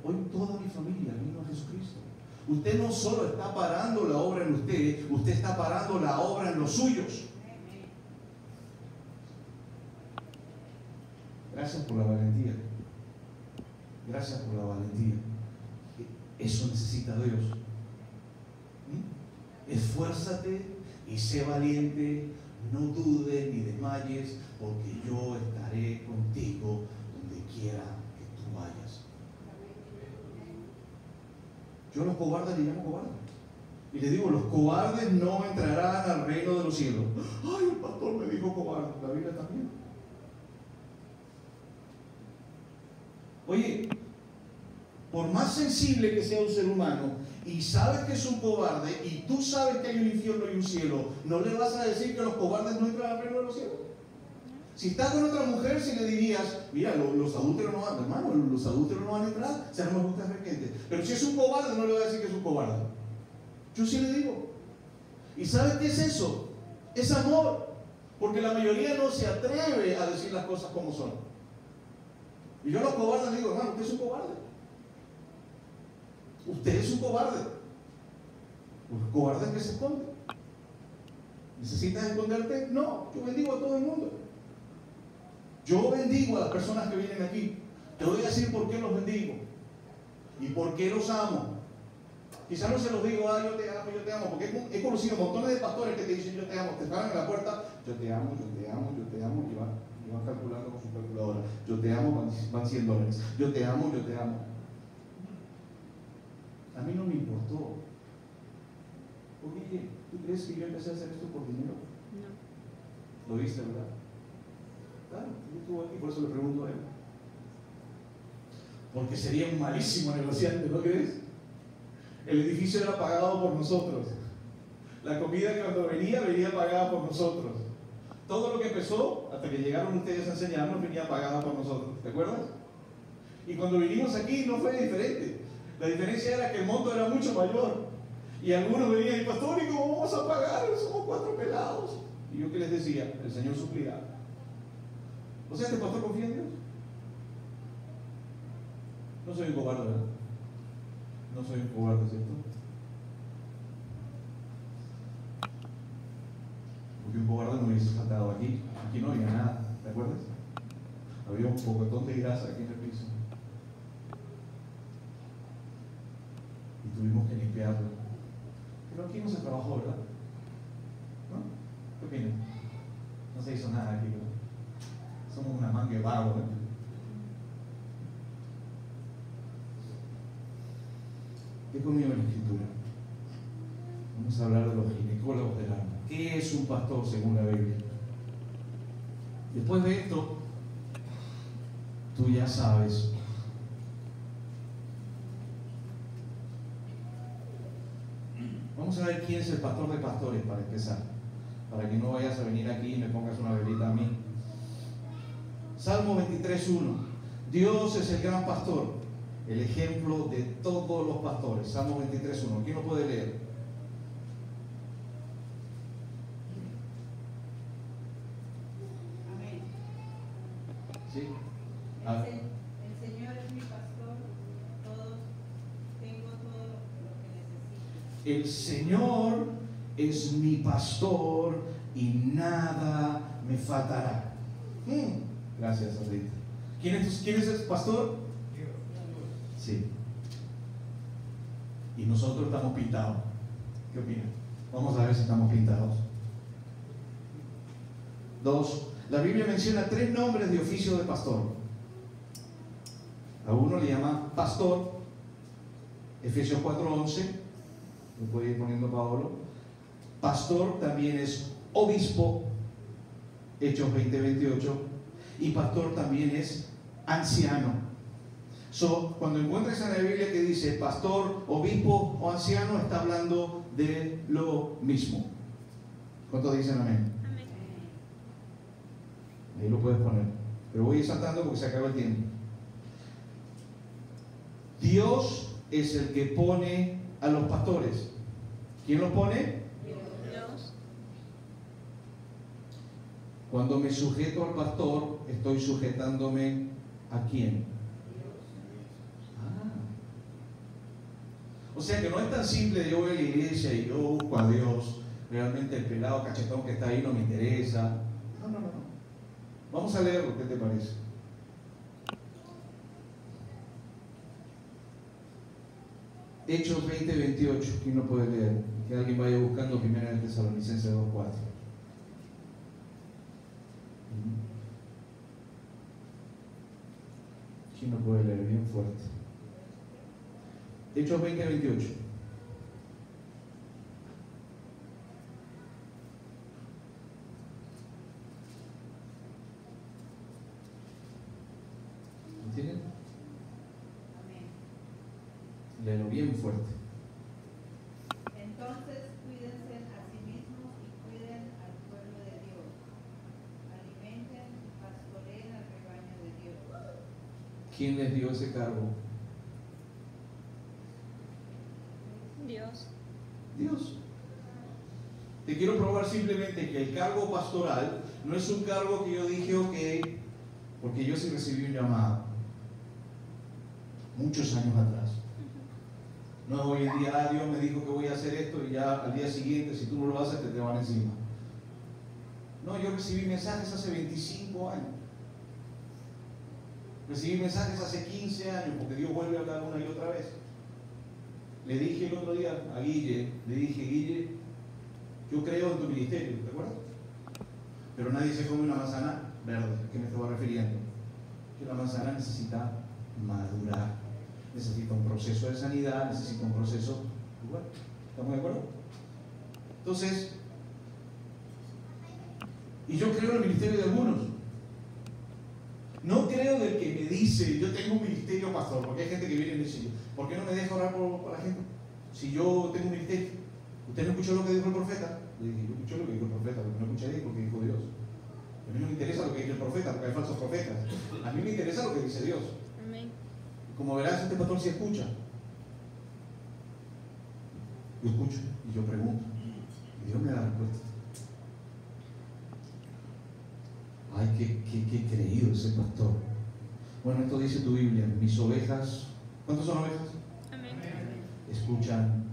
Hoy toda mi familia vino a Jesucristo. Usted no solo está parando la obra en usted, usted está parando la obra en los suyos. Gracias por la valentía. Gracias por la valentía. Eso necesita Dios. Esfuérzate y sé valiente. No dudes ni desmayes, porque yo estaré contigo donde quiera que tú vayas. Yo a los cobardes les llamo cobardes. Y les digo, los cobardes no entrarán al reino de los cielos. Ay, el pastor me dijo cobarde. La Biblia también. Oye, por más sensible que sea un ser humano y sabes que es un cobarde y tú sabes que hay un infierno y un cielo, ¿no le vas a decir que los cobardes no entran al reino de los cielos? Si estás con otra mujer, si le dirías, mira, los adúlteros no van, hermano, los adúlteros no van a entrar, se no me gusta gente. Pero si es un cobarde, no le voy a decir que es un cobarde. Yo sí le digo. ¿Y sabes qué es eso? Es amor. Porque la mayoría no se atreve a decir las cosas como son. Y yo a los cobardes les digo, hermano, usted es un cobarde. Usted es un cobarde. Los cobardes que se esconden. ¿Necesitas esconderte? No, yo bendigo a todo el mundo. Yo bendigo a las personas que vienen aquí. Te voy a decir por qué los bendigo y por qué los amo. Quizás no se los digo, yo te amo, porque he conocido montones de pastores que te dicen yo te amo, te paran en la puerta, yo te amo, yo te amo, yo te amo, y van calculando con su calculadora. Yo te amo, van $100. Yo te amo, yo te amo. A mí no me importó. Oye, ¿tú crees que yo empecé a hacer esto por dinero? No. ¿Lo viste, verdad? Claro, yo estuve aquí, por eso le pregunto a él. Porque sería un malísimo negociante, ¿no crees? El edificio era pagado por nosotros. La comida que cuando venía pagada por nosotros. Todo lo que empezó, hasta que llegaron ustedes a enseñarnos, venía pagada por nosotros. ¿Te acuerdas? Y cuando vinimos aquí no fue diferente. La diferencia era que el monto era mucho mayor. Y algunos venían y, pastor, ¿y cómo vamos a pagar? Somos 4 pelados. Y yo, ¿qué les decía? El Señor suplirá. O sea, ¿este pastor confía en Dios? No soy un cobarde, ¿verdad? No soy un cobarde, ¿cierto? Porque un cobarde no hubiese saltado aquí. Aquí no había nada, ¿te acuerdas? Había un pocotón de grasa aquí en el piso. Y tuvimos que limpiarlo. Pero aquí no se trabajó, ¿verdad? ¿No? ¿Qué opinan? No se hizo nada aquí, ¿verdad? Somos una manga de vago, ¿eh? ¿Qué conmigo en la escritura? Vamos a hablar de los ginecólogos del alma. ¿Qué es un pastor según la Biblia? Después de esto, tú ya sabes. Vamos a ver quién es el pastor de pastores para empezar. Para que no vayas a venir aquí y me pongas una velita a mí. Salmo 23:1. Dios es el gran pastor, el ejemplo de todos los pastores. Salmo 23:1. ¿Quién lo puede leer? Amén. ¿Sí? El Señor es mi pastor, todos El Señor es mi pastor y nada me faltará. Gracias, Andrita. ¿Quién es el pastor? Sí. Y nosotros estamos pintados. ¿Qué opinan? Vamos a ver si estamos pintados. 2. La Biblia menciona 3 nombres de oficio de pastor. A uno le llama pastor, Efesios 4:11, lo puede ir poniendo Pablo. Pastor también es obispo, Hechos 20:28, y pastor también es anciano. Cuando encuentres en la Biblia que dice pastor, obispo o anciano, está hablando de lo mismo. ¿Cuántos dicen amén? Amén. Ahí lo puedes poner. Pero voy saltando porque se acaba el tiempo. Dios es el que pone a los pastores. ¿Quién los pone? Dios. Cuando me sujeto al pastor, estoy sujetándome ¿a quién? O sea que no es tan simple de yo voy a la iglesia y yo busco a Dios. Realmente el pelado cachetón que está ahí no me interesa. No. Vamos a leerlo, ¿qué te parece? Hechos 20:28. ¿Quién lo puede leer? Que alguien vaya buscando 1 Tesalonicenses 2:4. ¿Quién lo puede leer? Bien fuerte. Hechos 20:28. ¿Entienden? Amén. Léelo bien fuerte. Entonces cuídense a sí mismos y cuiden al pueblo de Dios. Alimenten y pastoreen al rebaño de Dios. ¿Quién les dio ese cargo? Dios. Dios. Te quiero probar simplemente que el cargo pastoral no es un cargo que yo dije, ok, porque yo sí recibí un llamado muchos años atrás. No es hoy en día, Dios me dijo que voy a hacer esto y ya al día siguiente, si tú no lo haces, te van encima. No, yo recibí mensajes hace 25 años. Recibí mensajes hace 15 años, porque Dios vuelve a hablar una y otra vez. Le dije el otro día a Guille, Guille, yo creo en tu ministerio, ¿te acuerdas? Pero nadie se come una manzana verde, ¿a qué me estaba refiriendo? Que la manzana necesita madurar, necesita un proceso de sanidad, necesita un proceso igual. ¿Estamos de acuerdo? Entonces, y yo creo en el ministerio de algunos. No creo del que me dice, yo tengo un ministerio pastor, porque hay gente que viene y me dice, ¿por qué no me deja orar por la gente? Si yo tengo un ministerio. ¿Usted no escuchó lo que dijo el profeta? Le dije, yo escuché lo que dijo el profeta, pero no escuché lo que dijo Dios. A mí no me interesa lo que dice el profeta, porque hay falsos profetas. A mí me interesa lo que dice Dios. Amén. Como verás, este pastor sí escucha. Yo escucho y yo pregunto. Y Dios me da respuesta. Ay, qué creído ese pastor. Bueno, esto dice tu Biblia. Mis ovejas, ¿cuántas son ovejas? Amén. Escuchan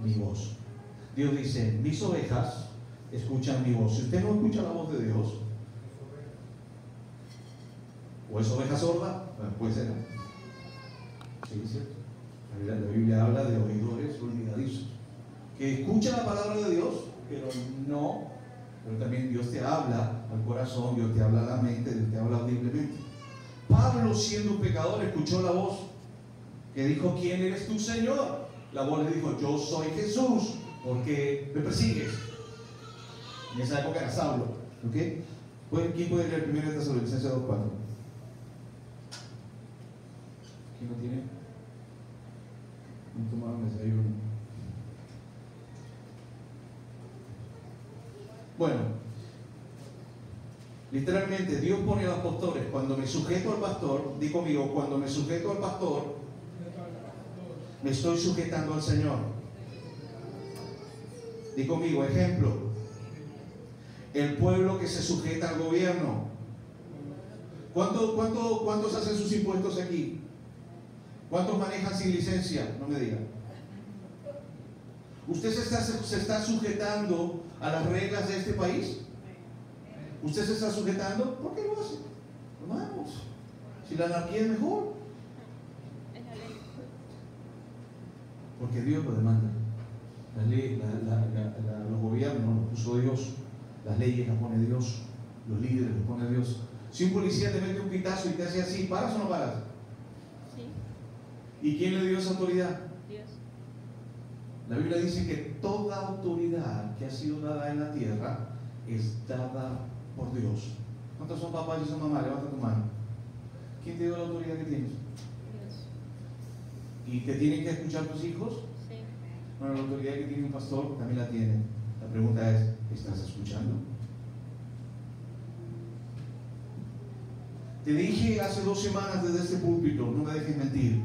mi voz. Dios dice, mis ovejas escuchan mi voz. Si usted no escucha la voz de Dios, o es oveja sorda, bueno, puede ser. Sí, es cierto. La Biblia habla de oidores olvidadizos, que escuchan la palabra de Dios, pero también Dios te habla al corazón, Dios te habla a la mente, Dios te habla audiblemente. Pablo, siendo un pecador, escuchó la voz que dijo, ¿quién eres tú, Señor? La voz le dijo, yo soy Jesús, porque me persigues. En esa época era Saulo. ¿Okay? ¿Quién puede leer 1 Tesalonicenses 2:4? ¿Quién lo tiene? Un tomado desayuno. Bueno, literalmente Dios pone a los pastores. Cuando me sujeto al pastor, di conmigo, cuando me sujeto al pastor, me estoy sujetando al Señor. Di conmigo, ejemplo, el pueblo que se sujeta al gobierno. ¿Cuántos hacen sus impuestos aquí? ¿Cuántos manejan sin licencia? No me digan. ¿Usted se está sujetando a las reglas de este país? ¿Usted se está sujetando? ¿Por qué lo hace? Hermanos, si la anarquía es mejor. Es la ley. Porque Dios lo demanda. La ley, los gobiernos los puso Dios, las leyes las pone Dios, los líderes los pone Dios. Si un policía te mete un pitazo y te hace así, ¿paras o no paras? Sí, ¿Y quién le dio esa autoridad? Dios. La Biblia dice que toda autoridad que ha sido dada en la tierra es dada por Dios. ¿Cuántos son papás y son mamás? Levanta tu mano. ¿Quién te dio la autoridad que tienes? Dios. ¿Y te tienen que escuchar tus hijos? Sí. Bueno, la autoridad que tiene un pastor también la tiene. La pregunta es, ¿estás escuchando? Te dije hace 2 semanas desde este púlpito, no me dejes mentir,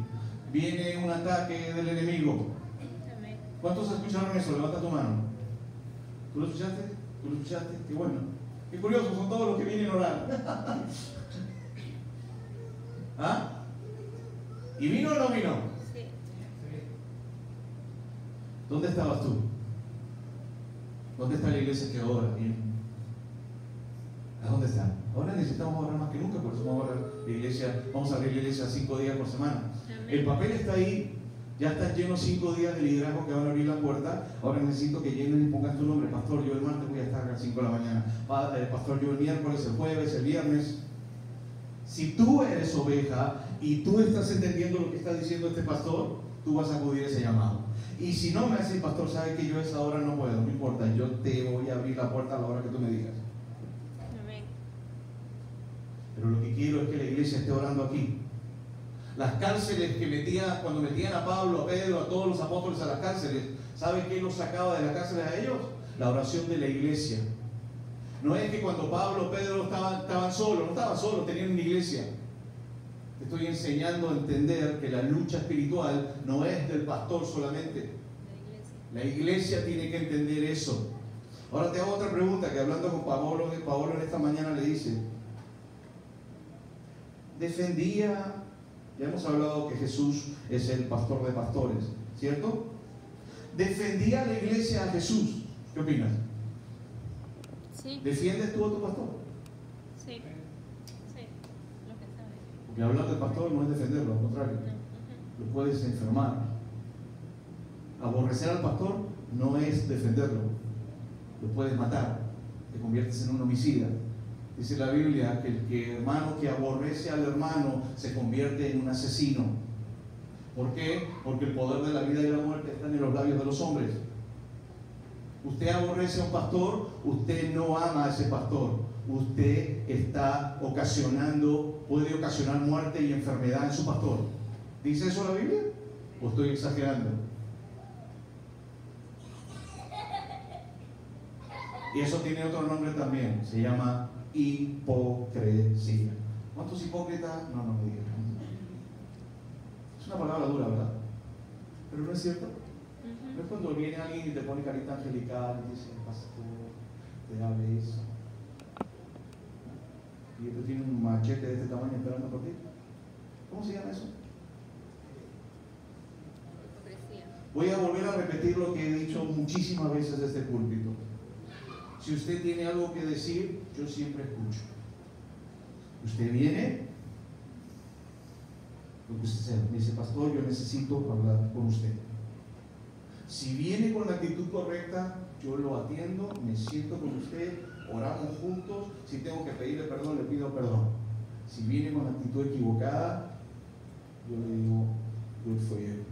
viene un ataque del enemigo. Amén. ¿Cuántos escucharon eso? Levanta tu mano. ¿Tú lo escuchaste? ¿Tú lo escuchaste? Qué bueno. Qué curioso, son todos los que vienen a orar. ¿Ah? ¿Y vino o no vino? Sí. ¿Dónde estabas tú? ¿Dónde está la iglesia que ora? ¿A dónde está? Ahora necesitamos orar más que nunca, por eso vamos a orar la iglesia, vamos a abrir la iglesia 5 días por semana. Amén. El papel está ahí, ya están llenos 5 días de liderazgo que van a abrir la puerta. Ahora necesito que llenes y pongas tu nombre. Pastor, yo el martes voy a estar a las 5 de la mañana. Pastor, yo el miércoles, el jueves, el viernes. Si tú eres oveja y tú estás entendiendo lo que está diciendo este pastor, tú vas a acudir a ese llamado. Y si no me hace el pastor, sabe que yo a esa hora no puedo, no importa, yo te voy a abrir la puerta a la hora que tú me digas. Amén. Pero lo que quiero es que la iglesia esté orando aquí. Las cárceles que metían, cuando metían a Pablo, a Pedro, a todos los apóstoles a las cárceles, ¿sabe qué los sacaba de las cárceles a ellos? La oración de la iglesia. No es que cuando Pablo o Pedro estaban solos, no estaban solos, tenían una iglesia. Te estoy enseñando a entender que la lucha espiritual no es del pastor solamente. La iglesia. La iglesia tiene que entender eso. Ahora te hago otra pregunta, que hablando con Pablo en esta mañana le dice, defendía, ya hemos hablado que Jesús es el pastor de pastores, ¿cierto? Defendía a la iglesia a Jesús. ¿Qué opinas? Sí. ¿Defiendes tú a tu pastor? Sí. Sí. Lo que sabe. Porque hablar del pastor no es defenderlo, al contrario, No. lo puedes enfermar. Aborrecer al pastor no es defenderlo, lo puedes matar, te conviertes en un homicida. Dice la Biblia que el hermano que aborrece al hermano se convierte en un asesino. ¿Por qué? Porque el poder de la vida y la muerte están en los labios de los hombres. Usted aborrece a un pastor, usted no ama a ese pastor. Usted está puede ocasionar muerte y enfermedad en su pastor. ¿Dice eso la Biblia? ¿O estoy exagerando? Y eso tiene otro nombre también, se llama hipocresía. ¿Cuántos hipócritas? No me digan. Es una palabra dura, ¿verdad? Pero no es cierto. No es cuando viene alguien y te pone carita angelical y dice, pastor, te da beso. Y tú tienes un machete de este tamaño esperando por ti. ¿Cómo se llama eso? Hipocresía. Voy a volver a repetir lo que he dicho muchísimas veces desde este púlpito. Si usted tiene algo que decir, yo siempre escucho. Usted viene, lo que usted sea, me dice, pastor, yo necesito hablar con usted. Si viene con la actitud correcta, yo lo atiendo, me siento con usted, oramos juntos. Si tengo que pedirle perdón, le pido perdón. Si viene con la actitud equivocada, yo le digo, good for you.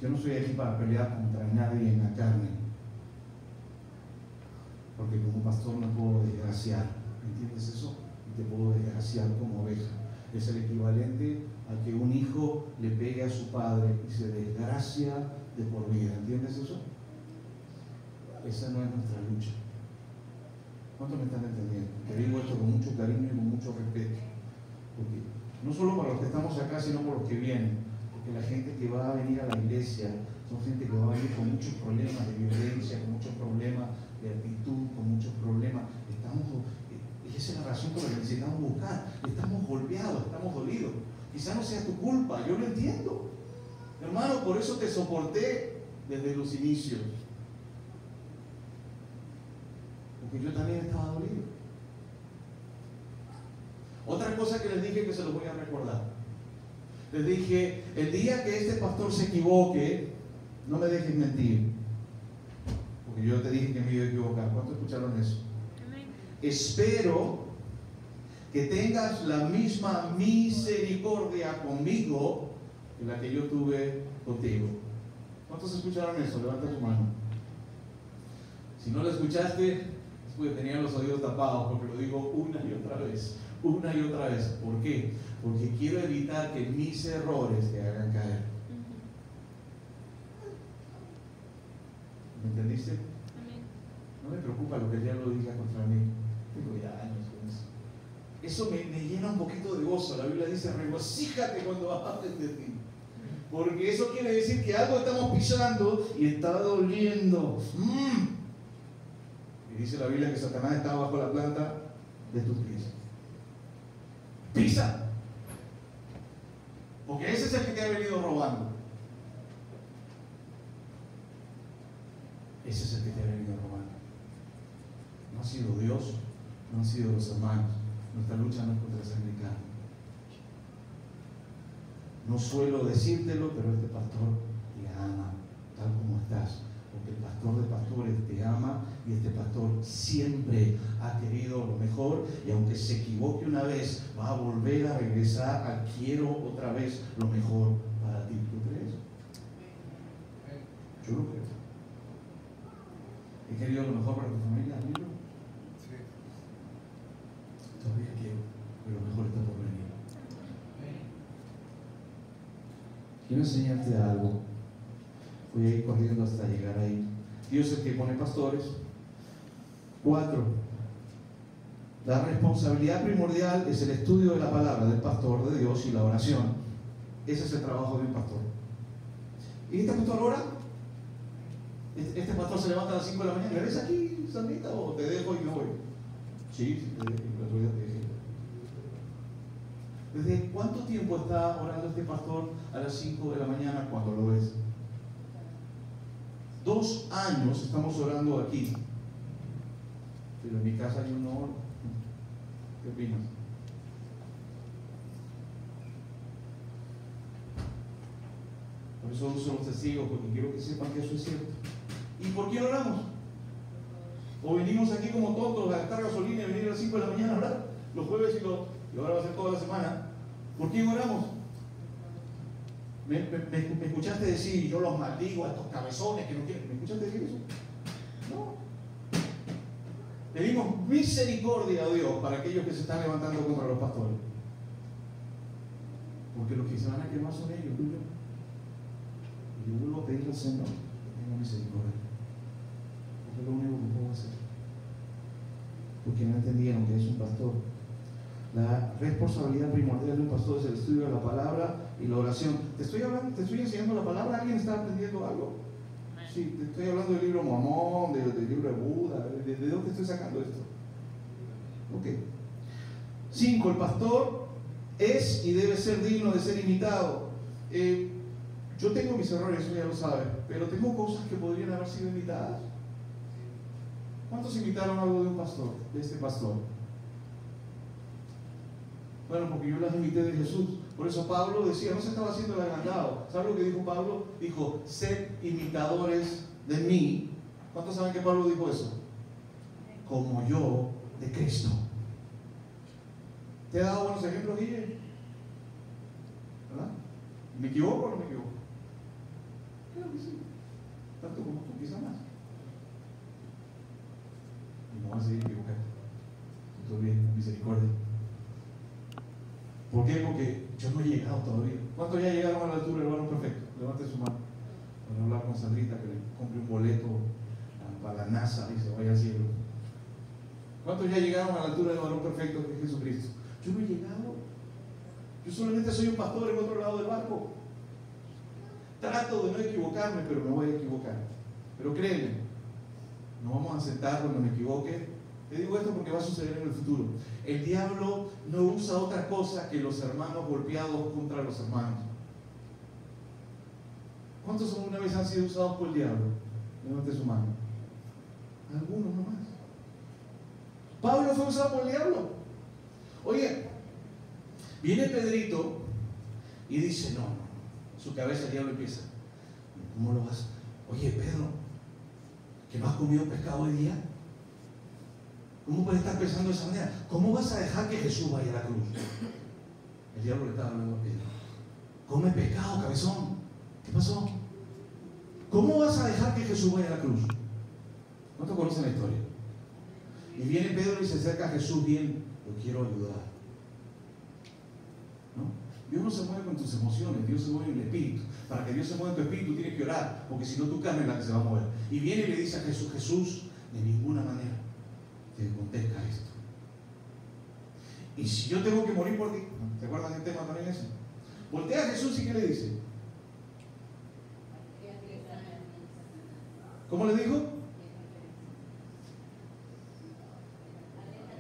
Yo no estoy aquí para pelear contra nadie en la carne, porque como pastor no puedo desgraciar, ¿entiendes eso? Y te puedo desgraciar como oveja. Es el equivalente a que un hijo le pegue a su padre y se desgracia de por vida, ¿entiendes eso? Esa no es nuestra lucha. ¿Cuántos me están entendiendo? Te digo esto con mucho cariño y con mucho respeto, porque no solo para los que estamos acá, sino por los que vienen, porque la gente que va a venir a la iglesia son gente que va a venir con muchos problemas de violencia, con muchos problemas de actitud, con muchos problemas. Esa es la razón por la que necesitamos buscar. Estamos golpeados, estamos dolidos. Quizá no sea tu culpa, yo lo entiendo. Hermano, por eso te soporté desde los inicios. Porque yo también estaba dolido. Otra cosa que les dije que se los voy a recordar. Les dije, el día que este pastor se equivoque, no me dejes mentir. Porque yo te dije que me iba a equivocar. ¿Cuántos escucharon eso? Amén. Espero que tengas la misma misericordia conmigo que la que yo tuve contigo. ¿Cuántos escucharon eso? Levanta tu mano. Si no lo escuchaste, es porque tenían los oídos tapados, porque lo digo una y otra vez. Una y otra vez. ¿Por qué? Porque quiero evitar que mis errores te hagan caer. ¿Me entendiste? Amén. No me preocupa lo que el diablo diga contra mí. Tengo ya años con eso. Eso me llena un poquito de gozo. La Biblia dice, regocíjate cuando hablen de ti. Porque eso quiere decir que algo estamos pisando y está doliendo. Y dice la Biblia que Satanás está bajo la planta de tus pies. Pisa. Porque ese es el que te ha venido robando. Ese es el que te ha venido robando. No ha sido Dios, no han sido los hermanos. Nuestra lucha no es contra sangre y carne. No suelo decírtelo, pero este pastor te ama tal como estás. Porque el pastor de pastores te ama y este pastor siempre ha querido lo mejor, y aunque se equivoque una vez, va a volver a regresar a quiero otra vez lo mejor para ti. ¿Tú crees? Yo lo creo. ¿He querido lo mejor para tu familia, amigo? Sí. Todavía quiero, pero lo mejor está por venir. Quiero enseñarte algo. Voy a ir corriendo hasta llegar ahí. Dios es el que pone pastores. 4. La responsabilidad primordial es el estudio de la palabra del pastor de Dios y la oración. Ese es el trabajo de un pastor. ¿Y este pastor ora? ¿Este pastor se levanta a las 5 de la mañana? ¿Le ves aquí, Sandrita? ¿O te dejo y me voy? Sí, te dejo. El otro día te dejé. ¿Desde cuánto tiempo está orando este pastor a las 5 de la mañana cuando lo ves? 2 años estamos orando aquí. Pero en mi casa yo no oro. ¿Qué opinas? Por eso uso los testigos, porque quiero que sepan que eso es cierto. ¿Y por qué oramos? ¿O venimos aquí como tontos a gastar gasolina y venir a las 5 de la mañana a orar? Los jueves y ahora va a ser toda la semana. ¿Por qué oramos? ¿Me escuchaste decir, yo los maldigo a estos cabezones que no quieren? ¿Me escuchaste decir eso? No. Pedimos misericordia a Dios para aquellos que se están levantando contra los pastores. Porque los que se van a quemar son ellos, no yo. Y yo vuelvo a pedirle al Señor que tenga misericordia. Porque es lo único que puedo hacer. Porque no entendieron que es un pastor. La responsabilidad primordial de un pastor es el estudio de la palabra y la oración. Te estoy enseñando la palabra. ¿Alguien está aprendiendo algo? Sí, te estoy hablando del libro Mormón, del libro de Buda. ¿De dónde estoy sacando esto? Ok. 5. El pastor es y debe ser digno de ser imitado. Yo tengo mis errores, eso ya lo saben, pero tengo cosas que podrían haber sido imitadas. ¿Cuántos imitaron algo de un pastor, de este pastor? Bueno, porque yo las imité de Jesús. Por eso Pablo decía, no se estaba haciendo el agrandado. ¿Sabe lo que dijo Pablo? Dijo, sed imitadores de mí. ¿Cuántos saben que Pablo dijo eso? Como yo de Cristo. ¿Te he dado buenos ejemplos, Guille? ¿Verdad? ¿Me equivoco o no me equivoco? Creo que sí. Tanto como tú, quizá más. Y no vas a seguir equivocando. Todo bien, misericordia. ¿Por qué? Porque yo no he llegado todavía. ¿Cuántos ya llegaron a la altura del varón perfecto? Levante su mano. Para hablar con Sandrita que le compre un boleto para la NASA y se vaya al cielo. ¿Cuántos ya llegaron a la altura del varón perfecto que es Jesucristo? Yo no he llegado. Yo solamente soy un pastor en otro lado del barco. Trato de no equivocarme, pero me voy a equivocar. Pero créeme, no vamos a aceptar cuando me equivoque. Te digo esto porque va a suceder en el futuro. El diablo no usa otra cosa que los hermanos golpeados contra los hermanos. ¿Cuántos alguna vez han sido usados por el diablo? Levante su mano. Algunos nomás. Pablo fue usado por el diablo. Oye, viene Pedrito y dice, no, su cabeza el diablo empieza. ¿Cómo lo vas? Oye, Pedro, ¿que no has comido pescado hoy día? ¿Cómo puedes estar pensando de esa manera? ¿Cómo vas a dejar que Jesús vaya a la cruz? El diablo le estaba hablando a Pedro. Come pescado, cabezón. ¿Qué pasó? ¿Cómo vas a dejar que Jesús vaya a la cruz? ¿Cuántos conocen la historia? Y viene Pedro y se acerca a Jesús bien, lo quiero ayudar. ¿No? Dios no se mueve con tus emociones, Dios se mueve en el espíritu. Para que Dios se mueva en tu espíritu tienes que orar, porque si no tu carne es la que se va a mover. Y viene y le dice a Jesús, Jesús, de ninguna manera te acontezca esto. Y si yo tengo que morir por ti, ¿te acuerdas del tema también ese? Voltea a Jesús y ¿qué le dice? ¿Cómo le dijo?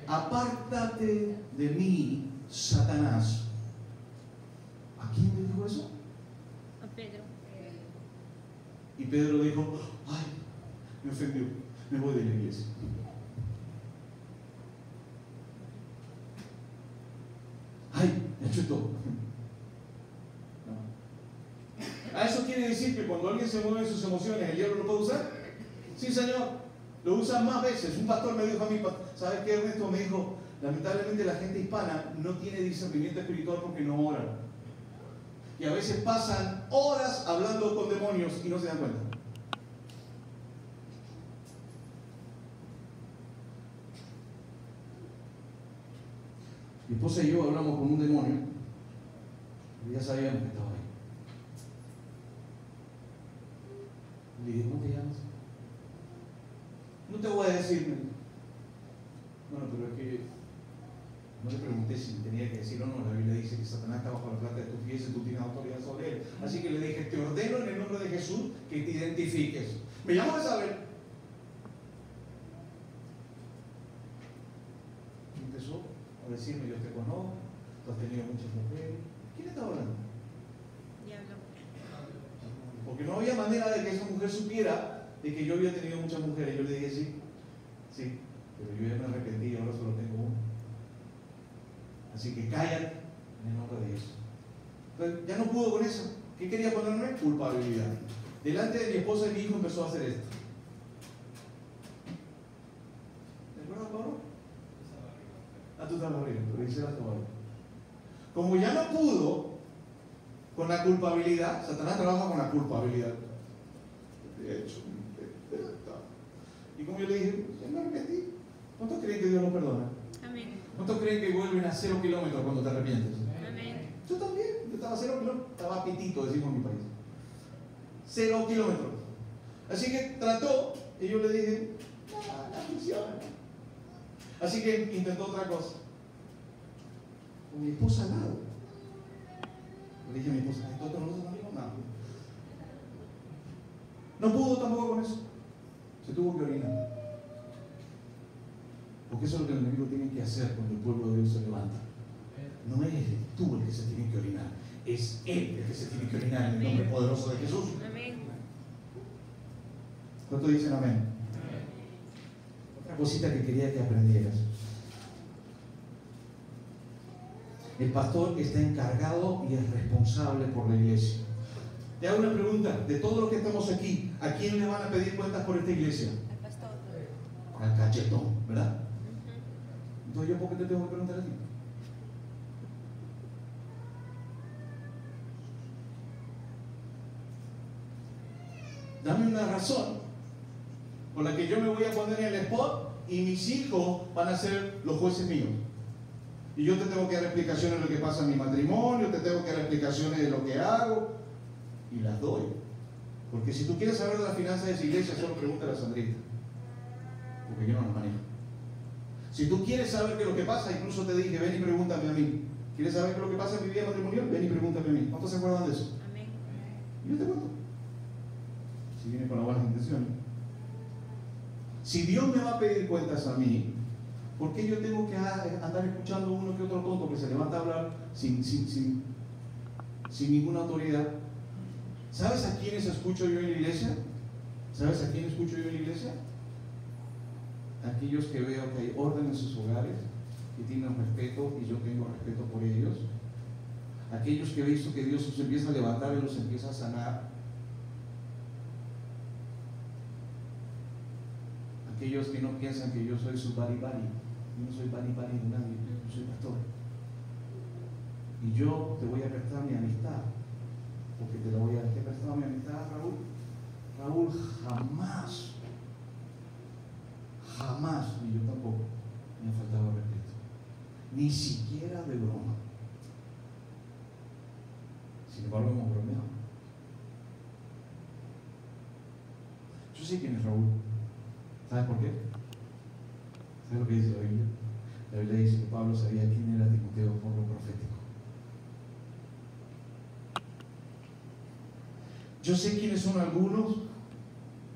Apártate de mí, Satanás. ¿A quién le dijo eso? A Pedro. Y Pedro dijo, ay, me ofendió, me voy de la iglesia. Ay, me achutó. No. ¿A eso quiere decir que cuando alguien se mueve en sus emociones, el diablo lo puede usar? Sí, Señor. Lo usa más veces. Un pastor me dijo a mí, ¿sabes qué, Ernesto? Me dijo, lamentablemente la gente hispana no tiene discernimiento espiritual porque no ora. Y a veces pasan horas hablando con demonios y no se dan cuenta. Mi esposa y yo hablamos con un demonio y ya sabíamos que estaba ahí. Le dije, ¿cómo te llamas? No te voy a decir. Bueno, pero es que no le pregunté si tenía que decir o no. La Biblia dice que Satanás está bajo la plata de tus pies y tú tienes autoridad sobre él. Así que le dije, te ordeno en el nombre de Jesús que te identifiques. Me llamo a saber. Y empezó a decirme, yo te conozco, tú has tenido muchas mujeres. ¿Quién está hablando? Diablo. Porque no había manera de que esa mujer supiera de que yo había tenido muchas mujeres. Yo le dije, sí, pero yo ya me arrepentí y ahora solo tengo una. Así que cállate en el nombre de Jesús. Entonces, ya no pudo con eso. ¿Qué quería ponerme? Culpabilidad. Delante de mi esposa y mi hijo empezó a hacer esto. ¿Te acuerdas, Pablo? Tú estabas arriba, pero dice la toalla. Como ya no pudo con la culpabilidad, Satanás trabaja con la culpabilidad. De hecho, y como yo le dije, ya me arrepentí. ¿Cuántos creen que Dios lo perdona? Amén. ¿Cuántos creen que vuelven a 0 kilómetros cuando te arrepientes? Amén. Yo también, yo estaba a 0 kilómetros, estaba pitito, decimos en mi país. 0 kilómetros. Así que trató, y yo le dije, no funciona. Así que intentó otra cosa. Con mi esposa al lado. Le dije a mi esposa, ¿esto no lo digo nada? No pudo tampoco con eso. Se tuvo que orinar. Porque eso es lo que el enemigo tiene que hacer cuando el pueblo de Dios se levanta. No eres tú el que se tiene que orinar, es Él el que se tiene que orinar en el nombre poderoso de Jesús. Amén. ¿Cuántos dicen amén? Otra cosita que quería que aprendieras. El pastor está encargado y es responsable por la iglesia. Te hago una pregunta, de todos los que estamos aquí, ¿a quién le van a pedir cuentas por esta iglesia? Al pastor. Al cachetón, ¿verdad? Entonces, ¿yo por qué te tengo que preguntar a ti? Dame una razón por la que yo me voy a poner en el spot y mis hijos van a ser los jueces míos. Y yo te tengo que dar explicaciones de lo que pasa en mi matrimonio, te tengo que dar explicaciones de lo que hago, y las doy. Porque si tú quieres saber de las finanzas de esa iglesia, solo pregúntale a Sandrita, porque yo no las manejo. Si tú quieres saber qué es lo que pasa, incluso te dije, ven y pregúntame a mí. ¿Quieres saber qué es lo que pasa en mi vida matrimonial? Ven y pregúntame a mí. ¿Cuántos se acuerdan de eso? Amén. Y yo te cuento. Si viene con las buenas intenciones. Si Dios me va a pedir cuentas a mí, ¿por qué yo tengo que andar escuchando uno que otro tonto que se levanta a hablar sin ninguna autoridad? ¿Sabes a quiénes escucho yo en la iglesia? ¿Sabes a quién escucho yo en la iglesia? Aquellos que veo que hay orden en sus hogares, que tienen respeto y yo tengo respeto por ellos. Aquellos que he visto que Dios los empieza a levantar y los empieza a sanar. Aquellos que no piensan que yo soy su bari-bari. Yo no soy bari-bari de nadie, yo soy pastor. Y yo te voy a prestar mi amistad, porque te la voy a dar. ¿Te he prestado mi amistad, Raúl? Raúl jamás, ni yo tampoco, me ha faltado respeto. Ni siquiera de broma. Sin embargo, hemos bromeado. Yo sé quién es Raúl. ¿Sabes por qué? ¿Sabes lo que dice la Biblia? La Biblia dice que Pablo sabía quién era Timoteo por lo profético. Yo sé quiénes son algunos.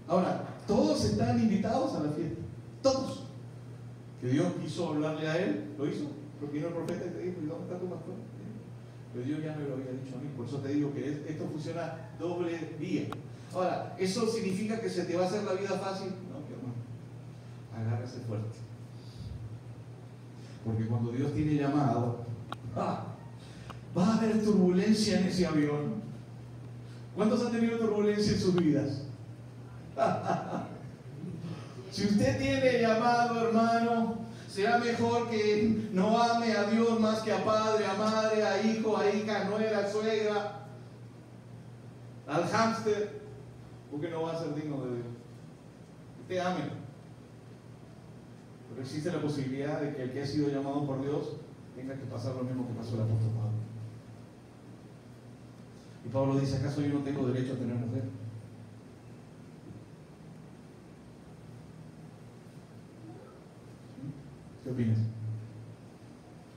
Ahora, todos están invitados a la fiesta. Todos. Que Dios quiso hablarle a él, lo hizo. Porque vino el profeta y te dijo: ¿y dónde está tu pastor? Pero Dios ya me lo había dicho a mí. Por eso te digo que esto funciona doble vía. Ahora, ¿eso significa que se te va a hacer la vida fácil? No, que hermano. Agárrese fuerte. Porque cuando Dios tiene llamado, va a haber turbulencia en ese avión. ¿Cuántos han tenido turbulencia en sus vidas? Si usted tiene llamado, hermano, será mejor que no ame a Dios más que a padre, a madre, a hijo, a hija, a nuera, a suegra, al hámster, porque no va a ser digno de Dios. Usted ame. Pero existe la posibilidad de que el que ha sido llamado por Dios tenga que pasar lo mismo que pasó el apóstol Pablo. Y Pablo dice: ¿acaso yo no tengo derecho a tener mujer? ¿Qué opinas?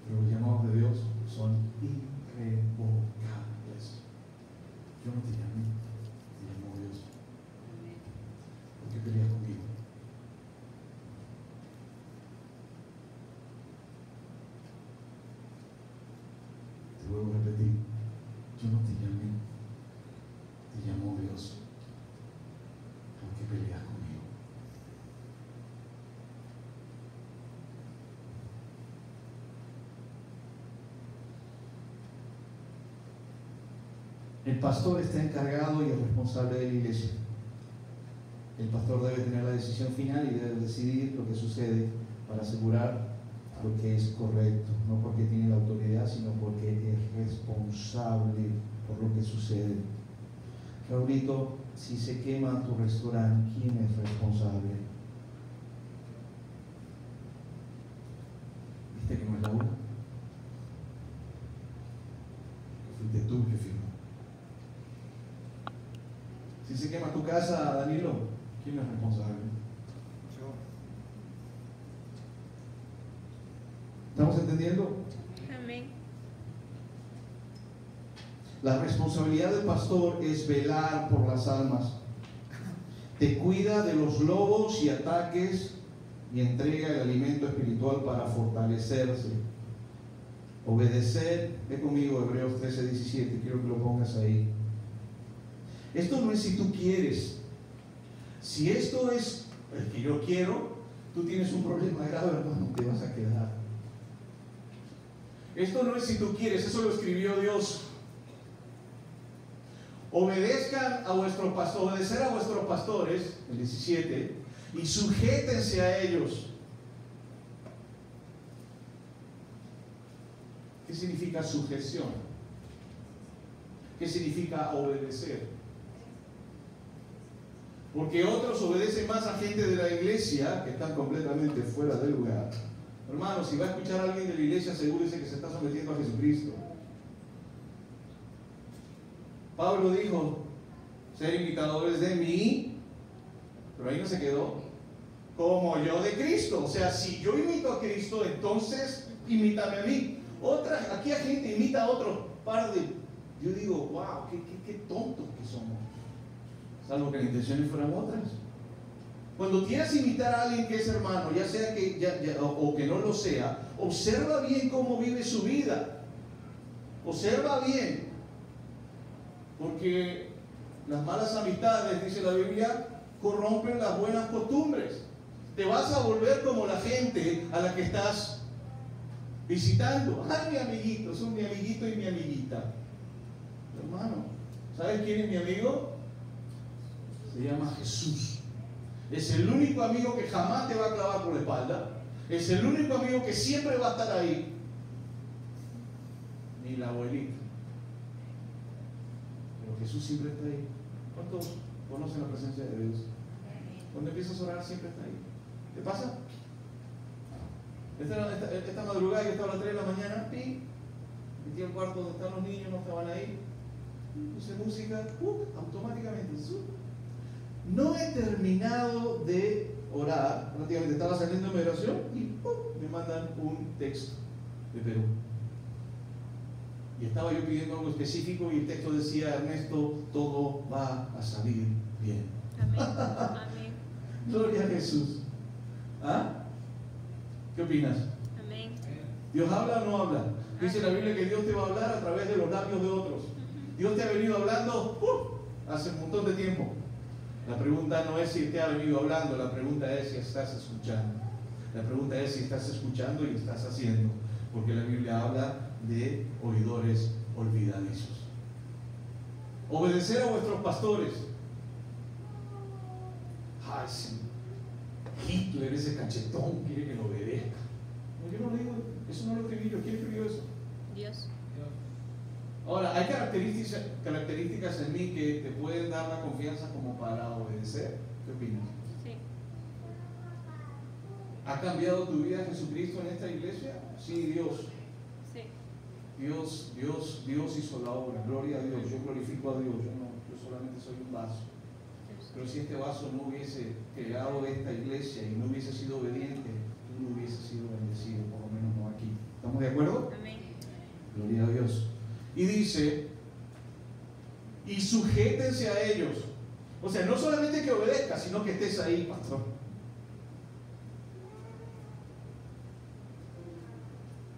Pero los llamados de Dios son irrevocables. Yo no te llamé, te llamó Dios. ¿Por qué peleas conmigo? Te vuelvo a repetir: yo no te llamé, te llamó Dios. ¿Por qué peleas conmigo? El pastor está encargado y es responsable de la iglesia. El pastor debe tener la decisión final y debe decidir lo que sucede para asegurar lo que es correcto, no porque tiene la autoridad, sino porque es responsable por lo que sucede. Raulito, si se quema tu restaurante, ¿quién es responsable? ¿Viste que no es Laura? Fuiste tú que firmó. Si se quema tu casa, Danilo, ¿quién es responsable? Yo. ¿Estamos entendiendo? Amén. La responsabilidad del pastor es velar por las almas. Te cuida de los lobos y ataques y entrega el alimento espiritual para fortalecerse. Obedecer, ve conmigo Hebreos 13:17, quiero que lo pongas ahí. Esto no es si tú quieres. Si esto es el que yo quiero, tú tienes un problema grave, hermano, te vas a quedar. Esto no es si tú quieres, eso lo escribió Dios. Obedezcan a vuestros pastores, obedecer a vuestros pastores, el 17, y sujétense a ellos. ¿Qué significa sujeción? ¿Qué significa obedecer? Porque otros obedecen más a gente de la iglesia que están completamente fuera del lugar. Hermano, si va a escuchar a alguien de la iglesia, asegúrese que se está sometiendo a Jesucristo. Pablo dijo: ser imitadores de mí, pero ahí no se quedó, como yo de Cristo. O sea, si yo imito a Cristo, entonces imítame a mí. Aquí la gente imita a otro par de... Yo digo: wow, qué tontos que somos. Salvo que las intenciones fueran otras. Cuando quieras imitar a alguien que es hermano, ya sea que o que no lo sea, observa bien cómo vive su vida. Observa bien. Porque Las malas amistades, dice la Biblia, corrompen las buenas costumbres. Te vas a volver como la gente a la que estás visitando. Ay, mi amiguito, son mi amiguito y mi amiguita. Hermano, ¿sabes quién es mi amigo? Se llama Jesús. Es el único amigo que jamás te va a clavar por la espalda. Es el único amigo que siempre va a estar ahí. Ni la abuelita. Pero Jesús siempre está ahí. ¿Cuántos conocen la presencia de Dios? Cuando empiezas a orar siempre está ahí. ¿Te pasa? Esta madrugada yo estaba a las 3 de la mañana, metí al cuarto donde están los niños, no estaban ahí, puse música, automáticamente. No he terminado de orar, prácticamente estaba saliendo de mi oración y me mandan un texto de Perú. Y estaba yo pidiendo algo específico y el texto decía: Ernesto, todo va a salir bien. Amén. Amén. Gloria a Jesús. ¿Ah? ¿Qué opinas? Amén. ¿Dios habla o no habla? Dice la Biblia que Dios te va a hablar a través de los labios de otros. Dios te ha venido hablando hace un montón de tiempo. La pregunta no es si te ha venido hablando, la pregunta es si estás escuchando. La pregunta es si estás escuchando y estás haciendo. Porque la Biblia habla de oidores olvidadizos. Obedecer a vuestros pastores. Ay, sí. Hitler, ese cachetón, quiere que lo obedezca. No, yo no le digo, eso no lo escribí yo. ¿Quién escribió eso? Dios. Ahora, hay características en mí que te pueden dar la confianza como para obedecer. ¿Qué opinas? Sí. ¿Ha cambiado tu vida Jesucristo en esta iglesia? Sí, Dios. Sí. Dios hizo la obra. Gloria a Dios. Yo glorifico a Dios. Yo solamente soy un vaso. Pero si este vaso no hubiese creado esta iglesia y no hubiese sido obediente, tú no hubieses sido bendecido, por lo menos no aquí. ¿Estamos de acuerdo? Amén. Gloria a Dios. Y dice: y sujétense a ellos. O sea, no solamente que obedezcas, sino que estés ahí, pastor.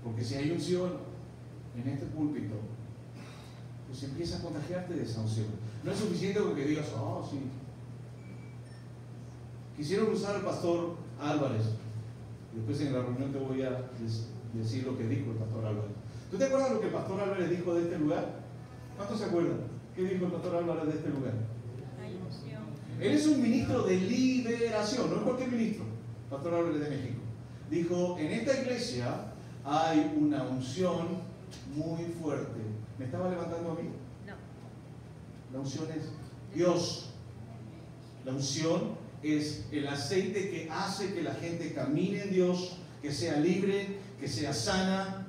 Porque si hay unción en este púlpito, pues empieza a contagiarte de esa unción. No es suficiente con que digas: oh, sí. Quisieron usar al pastor Álvarez. Después en la reunión te voy a decir lo que dijo el pastor Álvarez. ¿Tú te acuerdas lo que el pastor Álvarez dijo de este lugar? ¿Cuántos se acuerdan? ¿Qué dijo el pastor Álvarez de este lugar? Hay unción. Él es un ministro de liberación, no es cualquier ministro. Pastor Álvarez de México. Dijo: en esta iglesia hay una unción muy fuerte. ¿Me estaba levantando a mí? No. La unción es Dios. La unción es el aceite que hace que la gente camine en Dios, que sea libre, que sea sana.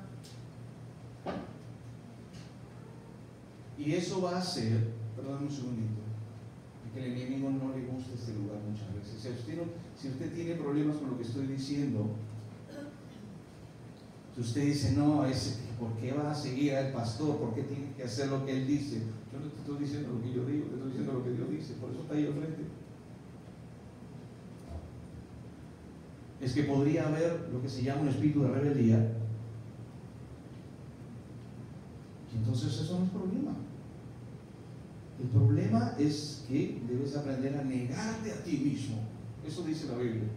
Y eso va a hacer, perdón un segundito, que el enemigo no le gusta este lugar muchas veces. Si usted tiene problemas con lo que estoy diciendo, si usted dice: no, ¿por qué va a seguir al pastor? ¿Por qué tiene que hacer lo que él dice? Yo no te estoy diciendo lo que yo digo, te estoy diciendo lo que Dios dice. Por eso está ahí al frente. Es que podría haber lo que se llama un espíritu de rebeldía. Y entonces eso no es problema. El problema es que debes aprender a negarte a ti mismo. Eso dice la Biblia.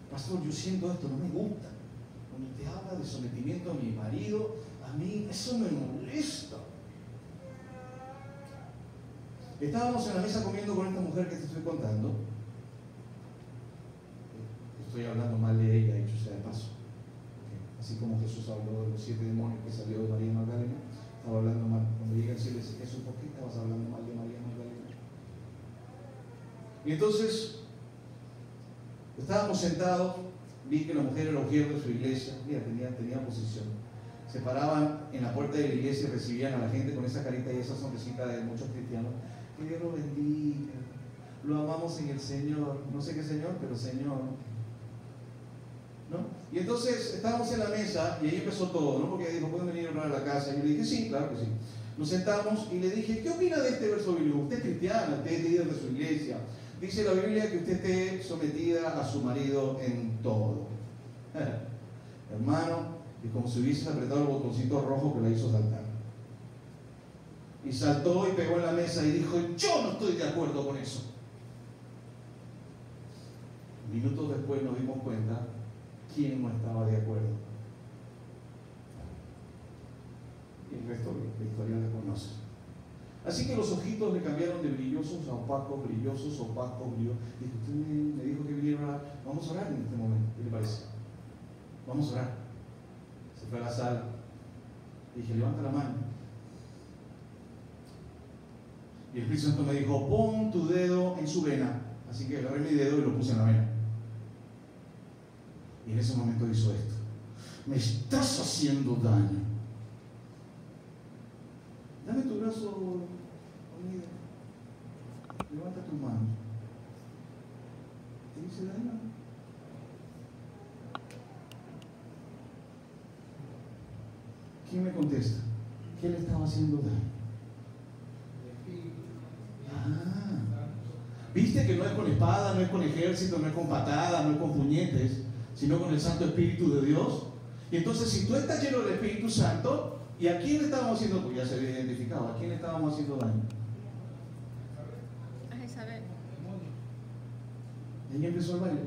Pastor, yo siento esto, no me gusta. Cuando te habla de sometimiento a mi marido, a mí eso me molesta. Estábamos en la mesa comiendo con esta mujer que te estoy contando. Estoy hablando mal de ella, dicho sea de paso. Así como Jesús habló de los 7 demonios que salió de María Magdalena, estaba hablando mal. Cuando llega el cielo, dice: Jesús, ¿por qué estabas hablando mal de María Magdalena? Y entonces estábamos sentados, vi que la mujer era ungida de su iglesia. Mira, tenía posición. Se paraban en la puerta de la iglesia y recibían a la gente con esa carita y esa sonrisita de muchos cristianos. Que Dios lo bendiga, lo amamos en el Señor. No sé qué Señor, pero Señor, ¿no? Y entonces estábamos en la mesa y ahí empezó todo, ¿no? Porque ella dijo: ¿pueden venir a orar a la casa? Y yo le dije: sí, claro que sí. Nos sentamos y le dije: ¿qué opina de este verso bíblico? Usted es cristiana, usted es líder de su iglesia. Dice la Biblia que usted esté sometida a su marido en todo. Hermano, y como si hubiese apretado el botoncito rojo que la hizo saltar. Y saltó y pegó en la mesa y dijo: yo no estoy de acuerdo con eso. Minutos después nos dimos cuenta quién no estaba de acuerdo. Y el resto de la historia la conoce. Así que los ojitos le cambiaron de brillosos a opacos, brillosos, opacos, brillosos. Dijo: usted me dijo que viniera a orar. Vamos a orar en este momento. ¿Qué le parece? Vamos a orar. Se fue a la sala. Dije: levanta la mano. Y el Espíritu Santo me dijo: pon tu dedo en su vena. Así que agarré mi dedo y lo puse en la vena. Y en ese momento hizo esto: me estás haciendo daño. Dame tu brazo, amiga. Levanta tu mano. ¿Te hice daño? ¿Quién me contesta? ¿Qué le estaba haciendo daño? ¿Viste que no es con espada, no es con ejército, no es con patadas, no es con puñetes, sino con el Santo Espíritu de Dios? Y entonces, si tú estás lleno del Espíritu Santo, ¿y a quién le estábamos haciendo? Pues ya se había identificado, ¿a quién le estábamos haciendo daño? A Jezabel. Y ahí empezó el baile.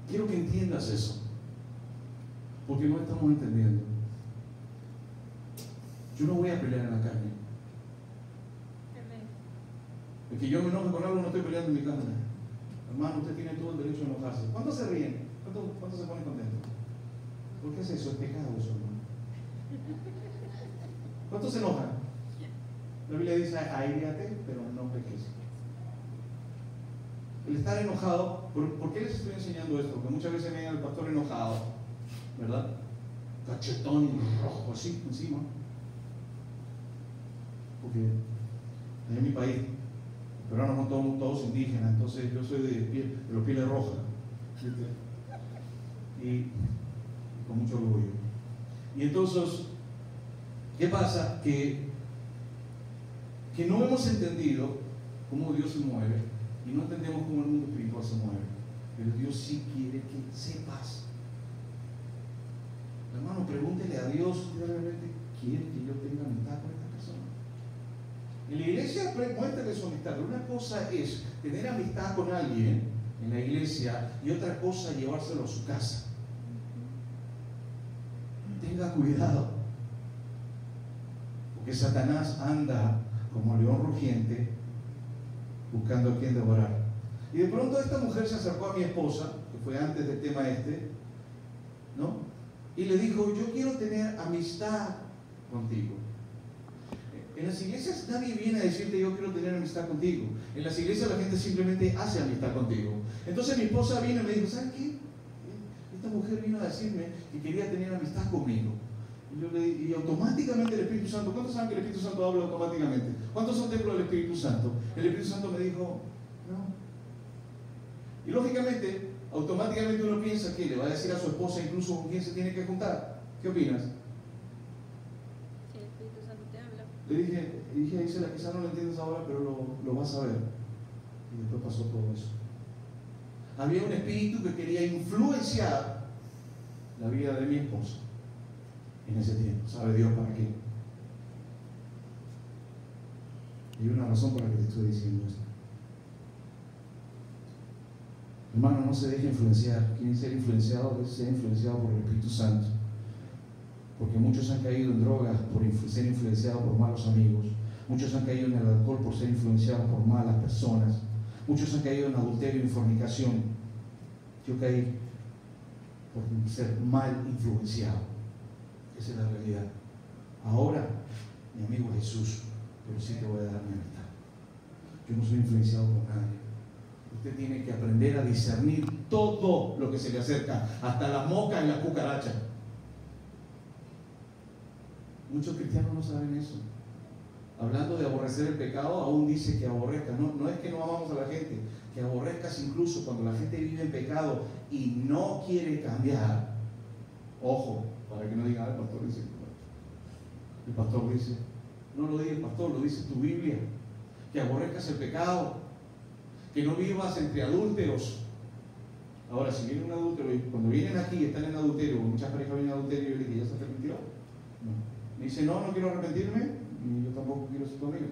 Quiero que entiendas eso, porque no estamos entendiendo. Yo no voy a pelear en la carne. El que yo me enoje con algo, no estoy peleando en mi carne. Hermano, usted tiene todo el derecho a enojarse. ¿Cuántos se ríen? ¿Cuántos se ponen contentos? ¿Por qué es eso? Es pecado eso, hermano. ¿Cuántos se enojan? La Biblia dice: aíreate, pero no peques. El estar enojado, ¿por qué les estoy enseñando esto? Porque muchas veces me viene el pastor enojado, ¿verdad? Cachetón y rojo así encima. Porque en mi país los peruanos son todos indígenas, entonces yo soy de los pieles rojas, ¿viste? Y con mucho orgullo. Y entonces, ¿qué pasa? Que no hemos entendido cómo Dios se mueve y no entendemos cómo el mundo espiritual se mueve. Pero Dios sí quiere que sepas. Hermano, pregúntele a Dios: ¿realmente quiere que yo tenga amistad con esta persona? En la iglesia muéstrale su amistad. Una cosa es tener amistad con alguien en la iglesia y otra cosa llevárselo a su casa. Tenga cuidado, porque Satanás anda como león rugiente buscando a quien devorar. Y de pronto esta mujer se acercó a mi esposa, que fue antes del tema ¿no? Y le dijo: yo quiero tener amistad contigo. En las iglesias nadie viene a decirte: yo quiero tener amistad contigo. En las iglesias la gente simplemente hace amistad contigo. Entonces mi esposa vino y me dijo: ¿sabes qué? Esta mujer vino a decirme que quería tener amistad conmigo. Y automáticamente el Espíritu Santo, ¿cuántos saben que el Espíritu Santo habla automáticamente? ¿Cuántos son templos del Espíritu Santo? El Espíritu Santo me dijo: no. Y lógicamente, automáticamente uno piensa que le va a decir a su esposa incluso con quién se tiene que juntar. ¿Qué opinas? Si el Espíritu Santo te habla. Le dije a Isela: quizás no lo entiendes ahora, pero lo vas a ver. Y después pasó todo eso. Había un espíritu que quería influenciar la vida de mi esposa en ese tiempo. ¿Sabe Dios para qué? Y hay una razón por la que te estoy diciendo esto. Hermano, no se deje influenciar. Quieren ser influenciados, ser influenciado por el Espíritu Santo. Porque muchos han caído en drogas por ser influenciados por malos amigos. Muchos han caído en el alcohol por ser influenciados por malas personas. Muchos han caído en adulterio y en fornicación. Yo caí por ser mal influenciado. Esa es la realidad. Ahora, mi amigo Jesús, pero sí te voy a dar mi amistad. Yo no soy influenciado por nadie. Usted tiene que aprender a discernir todo lo que se le acerca, hasta las moscas y las cucarachas. Muchos cristianos no saben eso. Hablando de aborrecer el pecado, aún dice que aborrezcas. No es que no amamos a la gente, que aborrezcas incluso cuando la gente vive en pecado y no quiere cambiar. Ojo, para que no digan: el pastor dice. El pastor dice. No lo dice el pastor, lo dice tu Biblia. Que aborrezcas el pecado, que no vivas entre adúlteros. Ahora, si viene un adúltero y cuando vienen aquí están en adulterio, muchas parejas vienen en adulterio y yo les digo: ¿ya se arrepintió? No. Me dice, no, no quiero arrepentirme, y yo tampoco quiero ser tu amigo.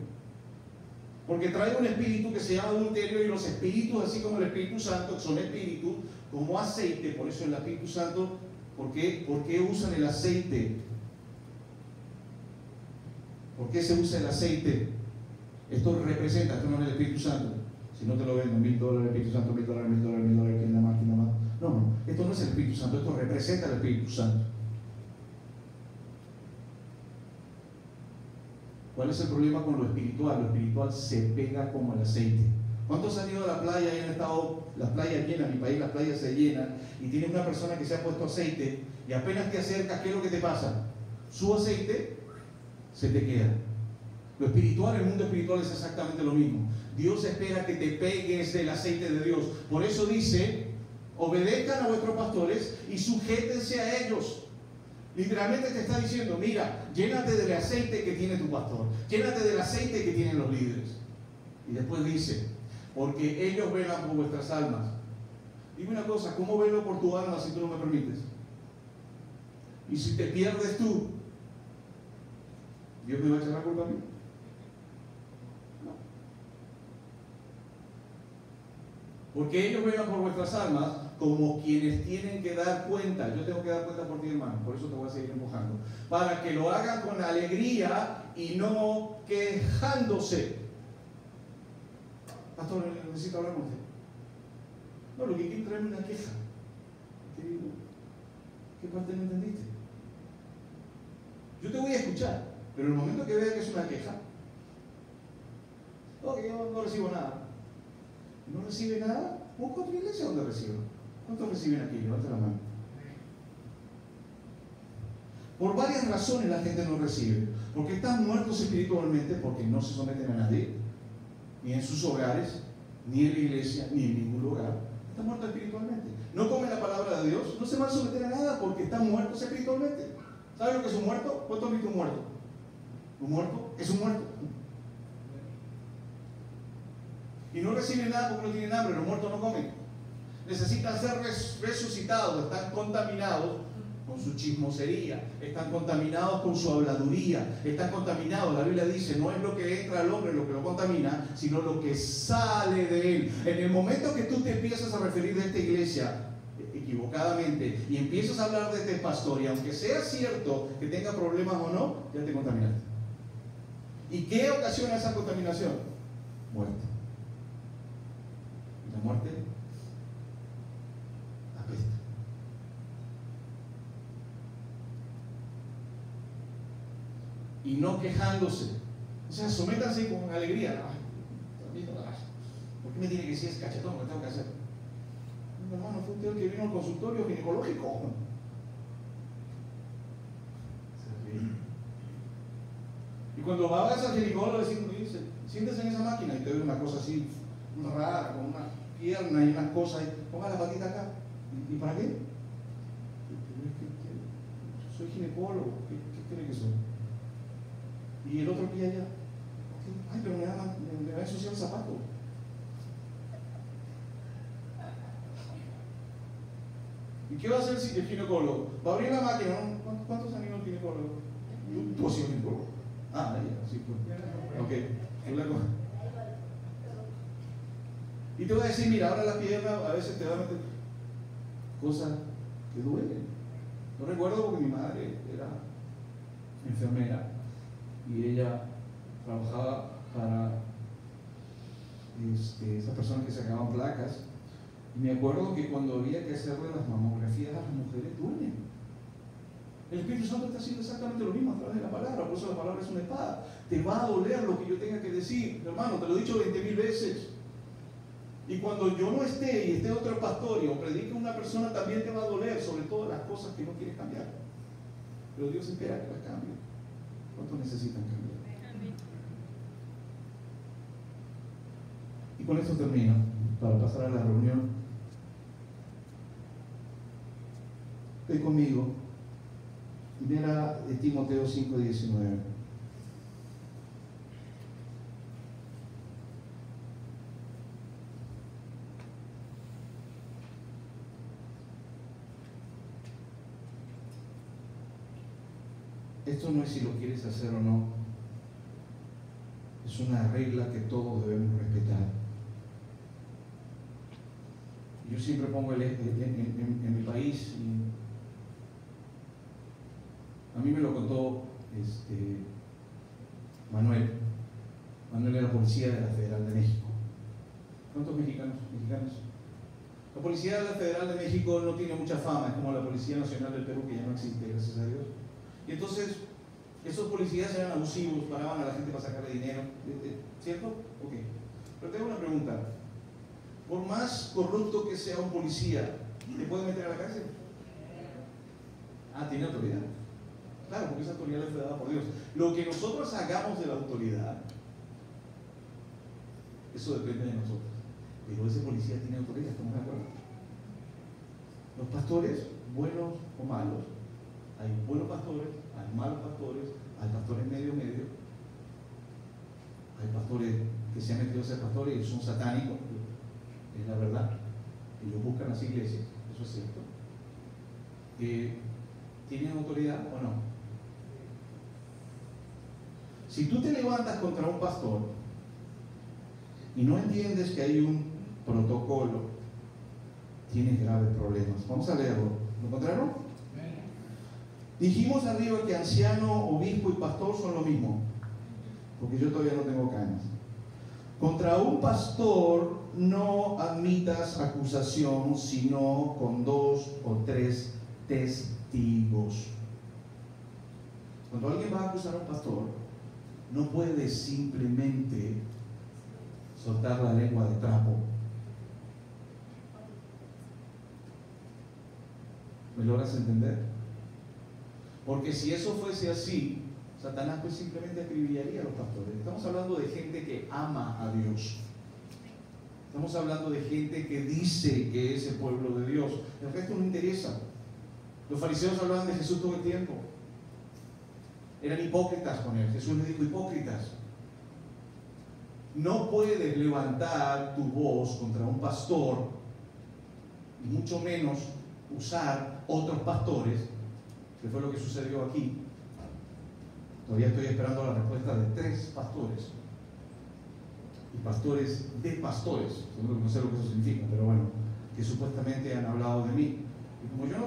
Porque trae un espíritu que se llama adulterio, y los espíritus, así como el Espíritu Santo, que son espíritus, como aceite. Por eso el Espíritu Santo, ¿por qué usan el aceite? ¿Por qué se usa el aceite? Esto representa, esto no es el Espíritu Santo. Si no te lo venden, $1,000 el Espíritu Santo, $1,000, $1,000, ¿quién da más, quién da más? No, no, esto no es el Espíritu Santo, esto representa el Espíritu Santo. ¿Cuál es el problema con lo espiritual? Lo espiritual se pega como el aceite. ¿Cuántos han ido a la playa y han estado, las playas llenas, en mi país las playas se llenan, y tienes una persona que se ha puesto aceite, y apenas te acercas, ¿qué es lo que te pasa? Su aceite se te queda. Lo espiritual, el mundo espiritual es exactamente lo mismo. Dios espera que te pegues del aceite de Dios. Por eso dice, obedezcan a vuestros pastores y sujétense a ellos. Literalmente te está diciendo, mira, llénate del aceite que tiene tu pastor, llénate del aceite que tienen los líderes. Y después dice, porque ellos velan por vuestras almas. Dime una cosa, ¿cómo velo por tu alma si tú no me permites? Y si te pierdes tú, ¿Dios me va a echar la culpa a mí? No. Porque ellos velan por vuestras almas como quienes tienen que dar cuenta. Yo tengo que dar cuenta por ti, hermano, por eso te voy a seguir empujando. Para que lo hagan con alegría y no quejándose. Pastor, necesito hablar con usted. No, lo que quiero es traerme una queja. Te digo, ¿qué parte no entendiste? Yo te voy a escuchar, pero en el momento que vea que es una queja, que yo no recibo nada. ¿No recibe nada? Busca otra iglesia donde reciba. ¿Cuántos reciben aquí? Levanta la mano. Por varias razones la gente no recibe. Porque están muertos espiritualmente, porque no se someten a nadie, ni en sus hogares, ni en la iglesia, ni en ningún lugar. Están muertos espiritualmente. No comen la palabra de Dios, no se van a someter a nada porque están muertos espiritualmente. ¿Sabes lo que es un muerto? ¿Cuánto han visto un muerto? Un muerto es un muerto. Y no reciben nada porque no tienen hambre, los muertos no comen. Necesitan ser resucitados, están contaminados con su chismosería, están contaminados con su habladuría, están contaminados, la Biblia dice, no es lo que entra al hombre lo que lo contamina, sino lo que sale de él. En el momento que tú te empiezas a referir de esta iglesia equivocadamente y empiezas a hablar de este pastor, y aunque sea cierto que tenga problemas o no, ya te contaminaste. ¿Y qué ocasiona esa contaminación? Muerte. Y la muerte apesta. Y no quejándose. O sea, sométanse con alegría. Ay, ¿por qué me tiene que decir ese cachetón lo que tengo que hacer? No, hermano, fue usted el que vino al consultorio ginecológico. Y cuando vas al ginecólogo, dice, siéntese en esa máquina y te ve una cosa así rara, con una pierna y unas cosas, ponga la patita acá. ¿Y para qué? Soy ginecólogo, ¿qué cree que soy? Y el otro pie allá, ay, pero me va a ensuciar el zapato. ¿Y qué va a hacer si el ginecólogo? Va a abrir la máquina, ¿no? ¿Cuántos han ido al ginecólogo? Tú has sido ginecólogo. Ah, ya, sí, pues. Ok, y te voy a decir, mira, ahora la pierna a veces te va a meter cosas que duelen. Yo recuerdo porque mi madre era enfermera y ella trabajaba para esas personas que sacaban placas, y me acuerdo que cuando había que hacerle las mamografías a las mujeres duelen. El Espíritu Santo está haciendo exactamente lo mismo a través de la palabra, por eso la palabra es una espada. Te va a doler lo que yo tenga que decir, hermano, te lo he dicho 20,000 veces. Y cuando yo no esté y esté otro pastor y o predique una persona, también te va a doler, sobre todo las cosas que no quieres cambiar. Pero Dios espera que las cambie. ¿Cuántos necesitan cambiar? Y con esto termino, para pasar a la reunión. Ven conmigo. Primera de Timoteo 5:19. Esta esto no es si lo quieres hacer o no, es una regla que todos debemos respetar. Yo siempre pongo en mi país, y a mí me lo contó Manuel. Manuel era policía de la Federal de México. ¿Cuántos mexicanos? La Policía de la Federal de México no tiene mucha fama, es como la Policía Nacional del Perú, que ya no existe, gracias a Dios. Y entonces, esos policías eran abusivos, paraban a la gente para sacarle dinero, ¿cierto? Ok. Pero tengo una pregunta. Por más corrupto que sea un policía, ¿le puede meter a la cárcel? Ah, tiene autoridad. Claro, porque esa autoridad le fue dada por Dios. Lo que nosotros hagamos de la autoridad, eso depende de nosotros. Pero ese policía tiene autoridad, ¿estamos de acuerdo? Los pastores, buenos o malos, hay buenos pastores, hay malos pastores, hay pastores medio, hay pastores que se han metido a ser pastores y son satánicos, es la verdad. Ellos buscan las iglesias, eso es cierto. ¿Tienen autoridad o no? Si tú te levantas contra un pastor y no entiendes que hay un protocolo, tienes graves problemas. Vamos a leerlo. ¿Lo encontraron? Dijimos arriba que anciano, obispo y pastor son lo mismo, porque yo todavía no tengo canas. Contra un pastor no admitas acusación sino con 2 o 3 testigos. Cuando alguien va a acusar a un pastor, no puede simplemente soltar la lengua de trapo. ¿Me logras entender? Porque si eso fuese así, Satanás pues simplemente acribillaría a los pastores. Estamos hablando de gente que ama a Dios. Estamos hablando de gente que dice que es el pueblo de Dios. El resto no interesa. Los fariseos hablaban de Jesús todo el tiempo. Eran hipócritas con él. Jesús les dijo: hipócritas. No puedes levantar tu voz contra un pastor, y mucho menos usar otros pastores, que fue lo que sucedió aquí. Todavía estoy esperando la respuesta de 3 pastores. Y pastores de pastores, seguro que no sé lo que eso significa, pero bueno, que supuestamente han hablado de mí. Y como yo no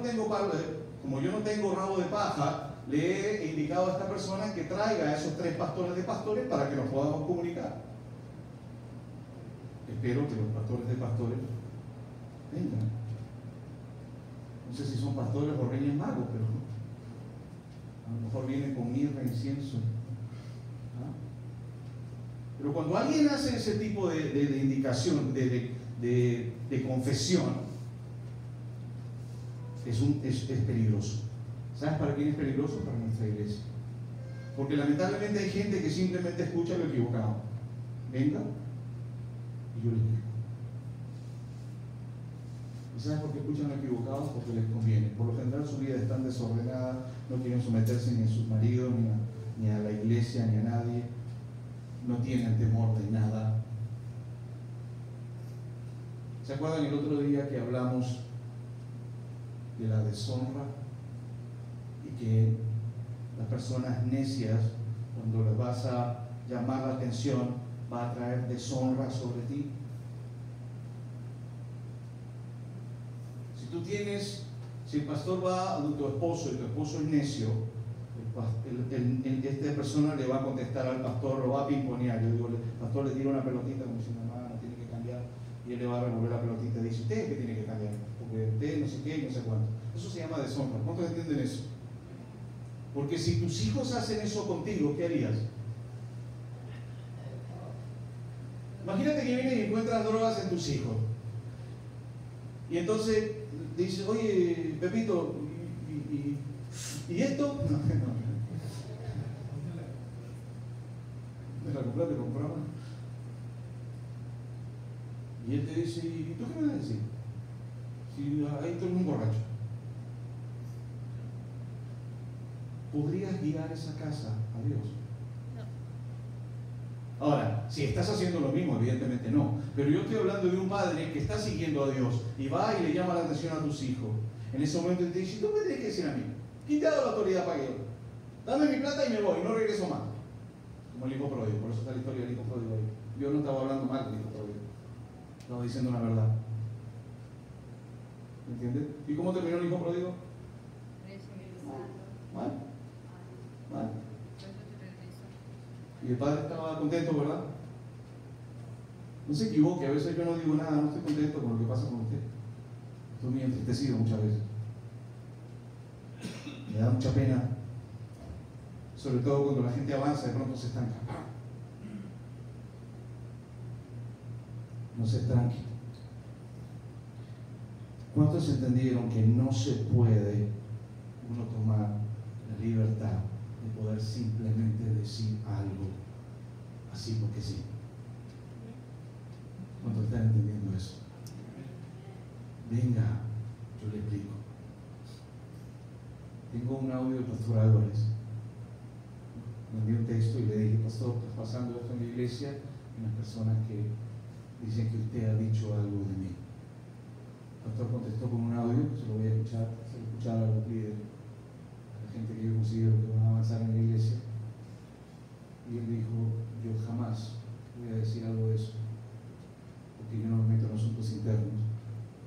tengo rabo de paja, le he indicado a esta persona que traiga a esos 3 pastores de pastores para que nos podamos comunicar. Espero que los pastores de pastores vengan. No sé si son pastores o reyes magos, pero a lo mejor vienen con mirra, incienso. ¿Ah? Pero cuando alguien hace ese tipo de indicación, de confesión, es peligroso. ¿Sabes para quién es peligroso? Para nuestra iglesia. Porque lamentablemente hay gente que simplemente escucha lo equivocado. Venga y yo les digo. ¿Y sabes por qué escuchan lo equivocado? Porque les conviene. Por lo general su vida es tan desordenada, no quieren someterse ni a sus maridos, ni a la iglesia, ni a nadie. No tienen temor de nada. ¿Se acuerdan el otro día que hablamos de la deshonra? Y que las personas necias, cuando les vas a llamar la atención, va a traer deshonra sobre ti. Si el pastor va a tu esposo y tu esposo es necio, esta persona le va a contestar al pastor, lo va a pimponear. Yo digo, el pastor le tira una pelotita como diciendo: no tiene que cambiar, y él le va a revolver la pelotita y dice: usted es que tiene que cambiar, porque usted no sé qué y no sé cuánto. Eso se llama deshonra. ¿Cuántos entienden eso? Porque si tus hijos hacen eso contigo, ¿qué harías? Imagínate que vienes y encuentras drogas en tus hijos. Y entonces dices: oye, Pepito, ¿y esto? No. ¿Me la compraste? ¿Compraba? Y él te dice: ¿y tú qué me vas a decir? Si ahí todo el mundo borracho. ¿Podrías guiar esa casa a Dios? No. Ahora, si estás haciendo lo mismo, evidentemente no. Pero yo estoy hablando de un padre que está siguiendo a Dios y va y le llama la atención a tus hijos. En ese momento te dice: tú me tienes que decir a mí, ¿quién te ha dado la autoridad para que yo? dame mi plata y me voy, no regreso más. Como el hijo pródigo, por eso está la historia del hijo pródigo ahí. Yo no estaba hablando mal del hijo pródigo, estaba diciendo una verdad. ¿Me entiendes? ¿Y cómo terminó el hijo pródigo? Mal. Mal. Y el padre estaba contento, ¿verdad? No se equivoque, a veces yo no digo nada, no estoy contento con lo que pasa con usted. Estoy muy entristecido muchas veces. Me da mucha pena, sobre todo cuando la gente avanza, de pronto se estanca. No se estanque. ¿Cuántos entendieron que no se puede uno tomar la libertad de poder simplemente decir algo así porque sí? ¿Cuántos están entendiendo eso? Venga, yo le explico. Tengo un audio del pastor Álvarez. Me envió un texto y le dije, pastor, está pasando esto en la iglesia y unas personas que dicen que usted ha dicho algo de mí. El pastor contestó con un audio, se lo voy a escuchar, se lo escuchar a los líderes, a la gente que yo considero que van a avanzar en la iglesia. Y él dijo, yo jamás voy a decir algo de eso, porque yo no me meto en asuntos internos.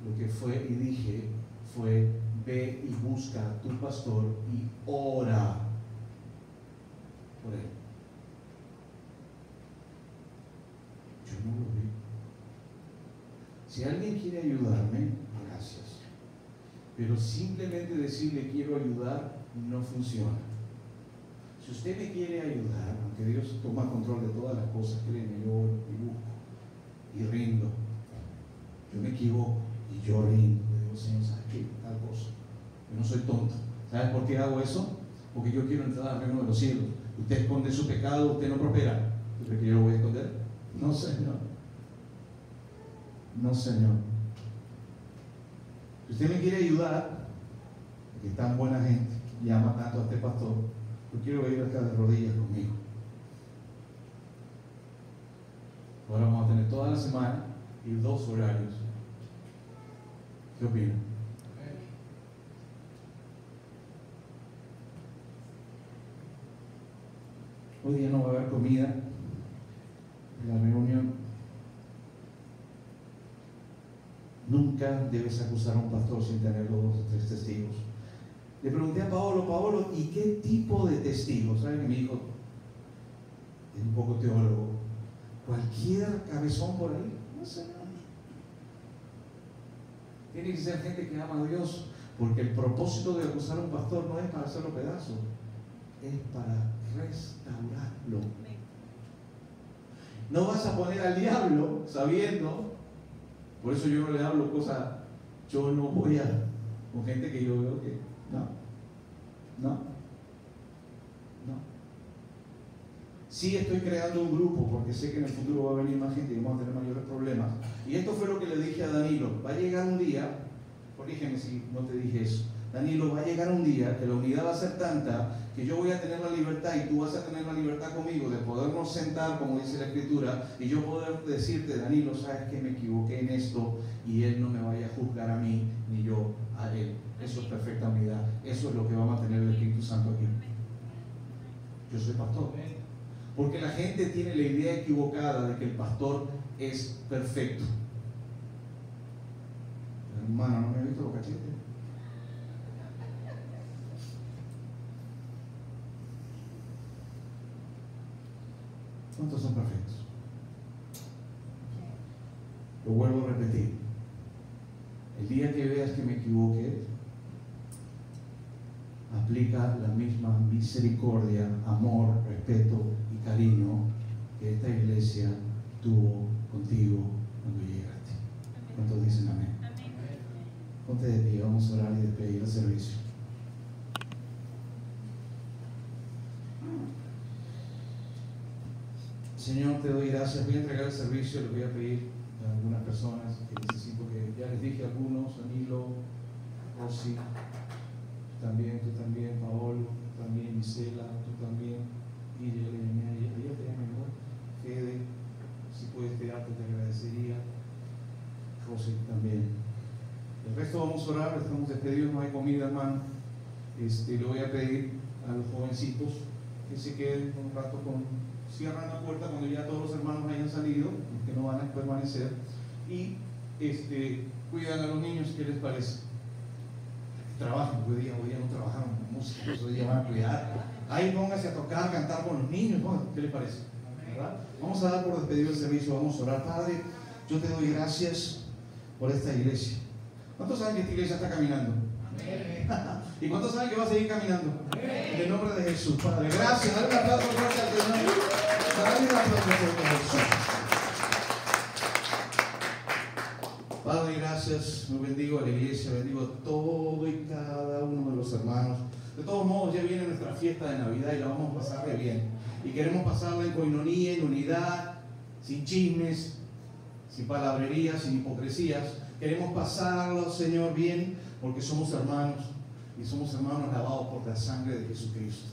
Lo que fue y dije fue, ve y busca a tu pastor y ora por él. Yo no lo vi. Si alguien quiere ayudarme, gracias. Pero simplemente decirle quiero ayudar no funciona. Si usted me quiere ayudar, aunque Dios toma control de todas las cosas, créeme, yo oro y busco y rindo. Yo me equivoco y yo rindo. Le digo, Señor, ¿sabes qué? Tal cosa. Yo no soy tonto. ¿Sabes por qué hago eso? Porque yo quiero entrar al reino de los cielos. Usted esconde su pecado, usted no prospera. ¿Usted cree que yo lo voy a esconder? No, Señor. No, Señor. Si usted me quiere ayudar, porque es tan buena gente y ama tanto a este pastor, yo quiero ir acá de rodillas conmigo. Ahora vamos a tener toda la semana y 2 horarios. ¿Qué opinan? Hoy día no va a haber comida en la reunión. Nunca debes acusar a un pastor sin tener 2 o 3 testigos. Le pregunté a Paolo, ¿y qué tipo de testigos? ¿Saben que mi hijo es un poco teólogo? ¿Cualquier cabezón por ahí? No sé. Tiene que ser gente que ama a Dios, porque el propósito de acusar a un pastor no es para hacerlo pedazos, es para restaurarlo. No vas a poner al diablo sabiendo. Por eso yo no le hablo cosas, yo no voy a, con gente que yo veo que, no. Sí estoy creando un grupo, porque sé que en el futuro va a venir más gente y vamos a tener mayores problemas. Y esto fue lo que le dije a Danilo, va a llegar un día, corrígeme si no te dije eso, Danilo, va a llegar un día que la unidad va a ser tanta que yo voy a tener la libertad y tú vas a tener la libertad conmigo de podernos sentar, como dice la Escritura, y yo poder decirte, Danilo, sabes que me equivoqué en esto y él no me vaya a juzgar a mí ni yo a él. Eso es perfecta unidad. Eso es lo que va a mantener el Espíritu Santo aquí. Yo soy pastor. Porque la gente tiene la idea equivocada de que el pastor es perfecto. Hermano, ¿no me ha visto los cachetes? ¿Cuántos son perfectos? Lo vuelvo a repetir. El día que veas que me equivoqué, aplica la misma misericordia, amor, respeto y cariño que esta iglesia tuvo contigo cuando llegaste. ¿Cuántos dicen amén? Ponte de pie, vamos a orar y despedir el servicio. Señor, te doy gracias. Voy a entregar el servicio, le voy a pedir a algunas personas que necesito que, ya les dije a algunos, Danilo, Rosy, también, tú también, Paolo, también, Isela, tú también, y yo le llamé a ella te llama mejor, Fede, si puedes quedarte te agradecería, Rosy también. El resto vamos a orar, estamos despedidos, no hay comida, hermano. Le voy a pedir a los jovencitos que se queden un rato cierran la puerta cuando ya todos los hermanos hayan salido, que no van a permanecer, y cuidan a los niños. ¿Qué les parece? Trabajan, hoy día no trabajaron con música, hoy día van a cuidar. Ahí póngase a tocar, a cantar con los niños, ¿no? ¿Qué les parece? ¿Verdad? Vamos a dar por despedido el servicio, vamos a orar. Padre, yo te doy gracias por esta iglesia. ¿Cuántos saben que esta iglesia está caminando? ¿Y cuántos saben que va a seguir caminando? En el nombre de Jesús, Padre. Gracias. Dale un aplauso fuerte al Señor. Dale un aplauso fuerte a Jesús. Padre, gracias. Me bendigo a la iglesia, bendigo a todo y cada uno de los hermanos. De todos modos, ya viene nuestra fiesta de Navidad y la vamos a pasar de bien. Y queremos pasarla en coinonía, en unidad, sin chismes, sin palabrerías, sin hipocresías. Queremos pasarlo, Señor, bien, porque somos hermanos. Y somos hermanos lavados por la sangre de Jesucristo.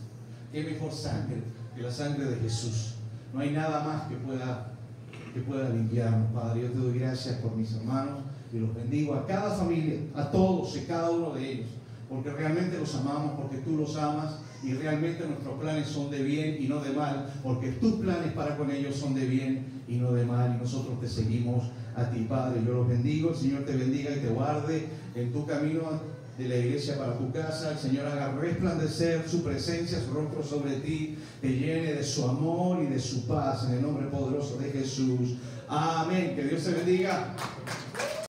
¿Qué mejor sangre que la sangre de Jesús? No hay nada más que pueda limpiarnos, Padre. Yo te doy gracias por mis hermanos y los bendigo a cada familia, a todos y cada uno de ellos, porque realmente los amamos, porque tú los amas y realmente nuestros planes son de bien y no de mal, porque tus planes para con ellos son de bien y no de mal, y nosotros te seguimos a ti, Padre. Yo los bendigo, el Señor te bendiga y te guarde en tu camino de la iglesia para tu casa. El Señor haga resplandecer su presencia, su rostro sobre ti, te llene de su amor y de su paz, en el nombre poderoso de Jesús. Amén. Que Dios te bendiga.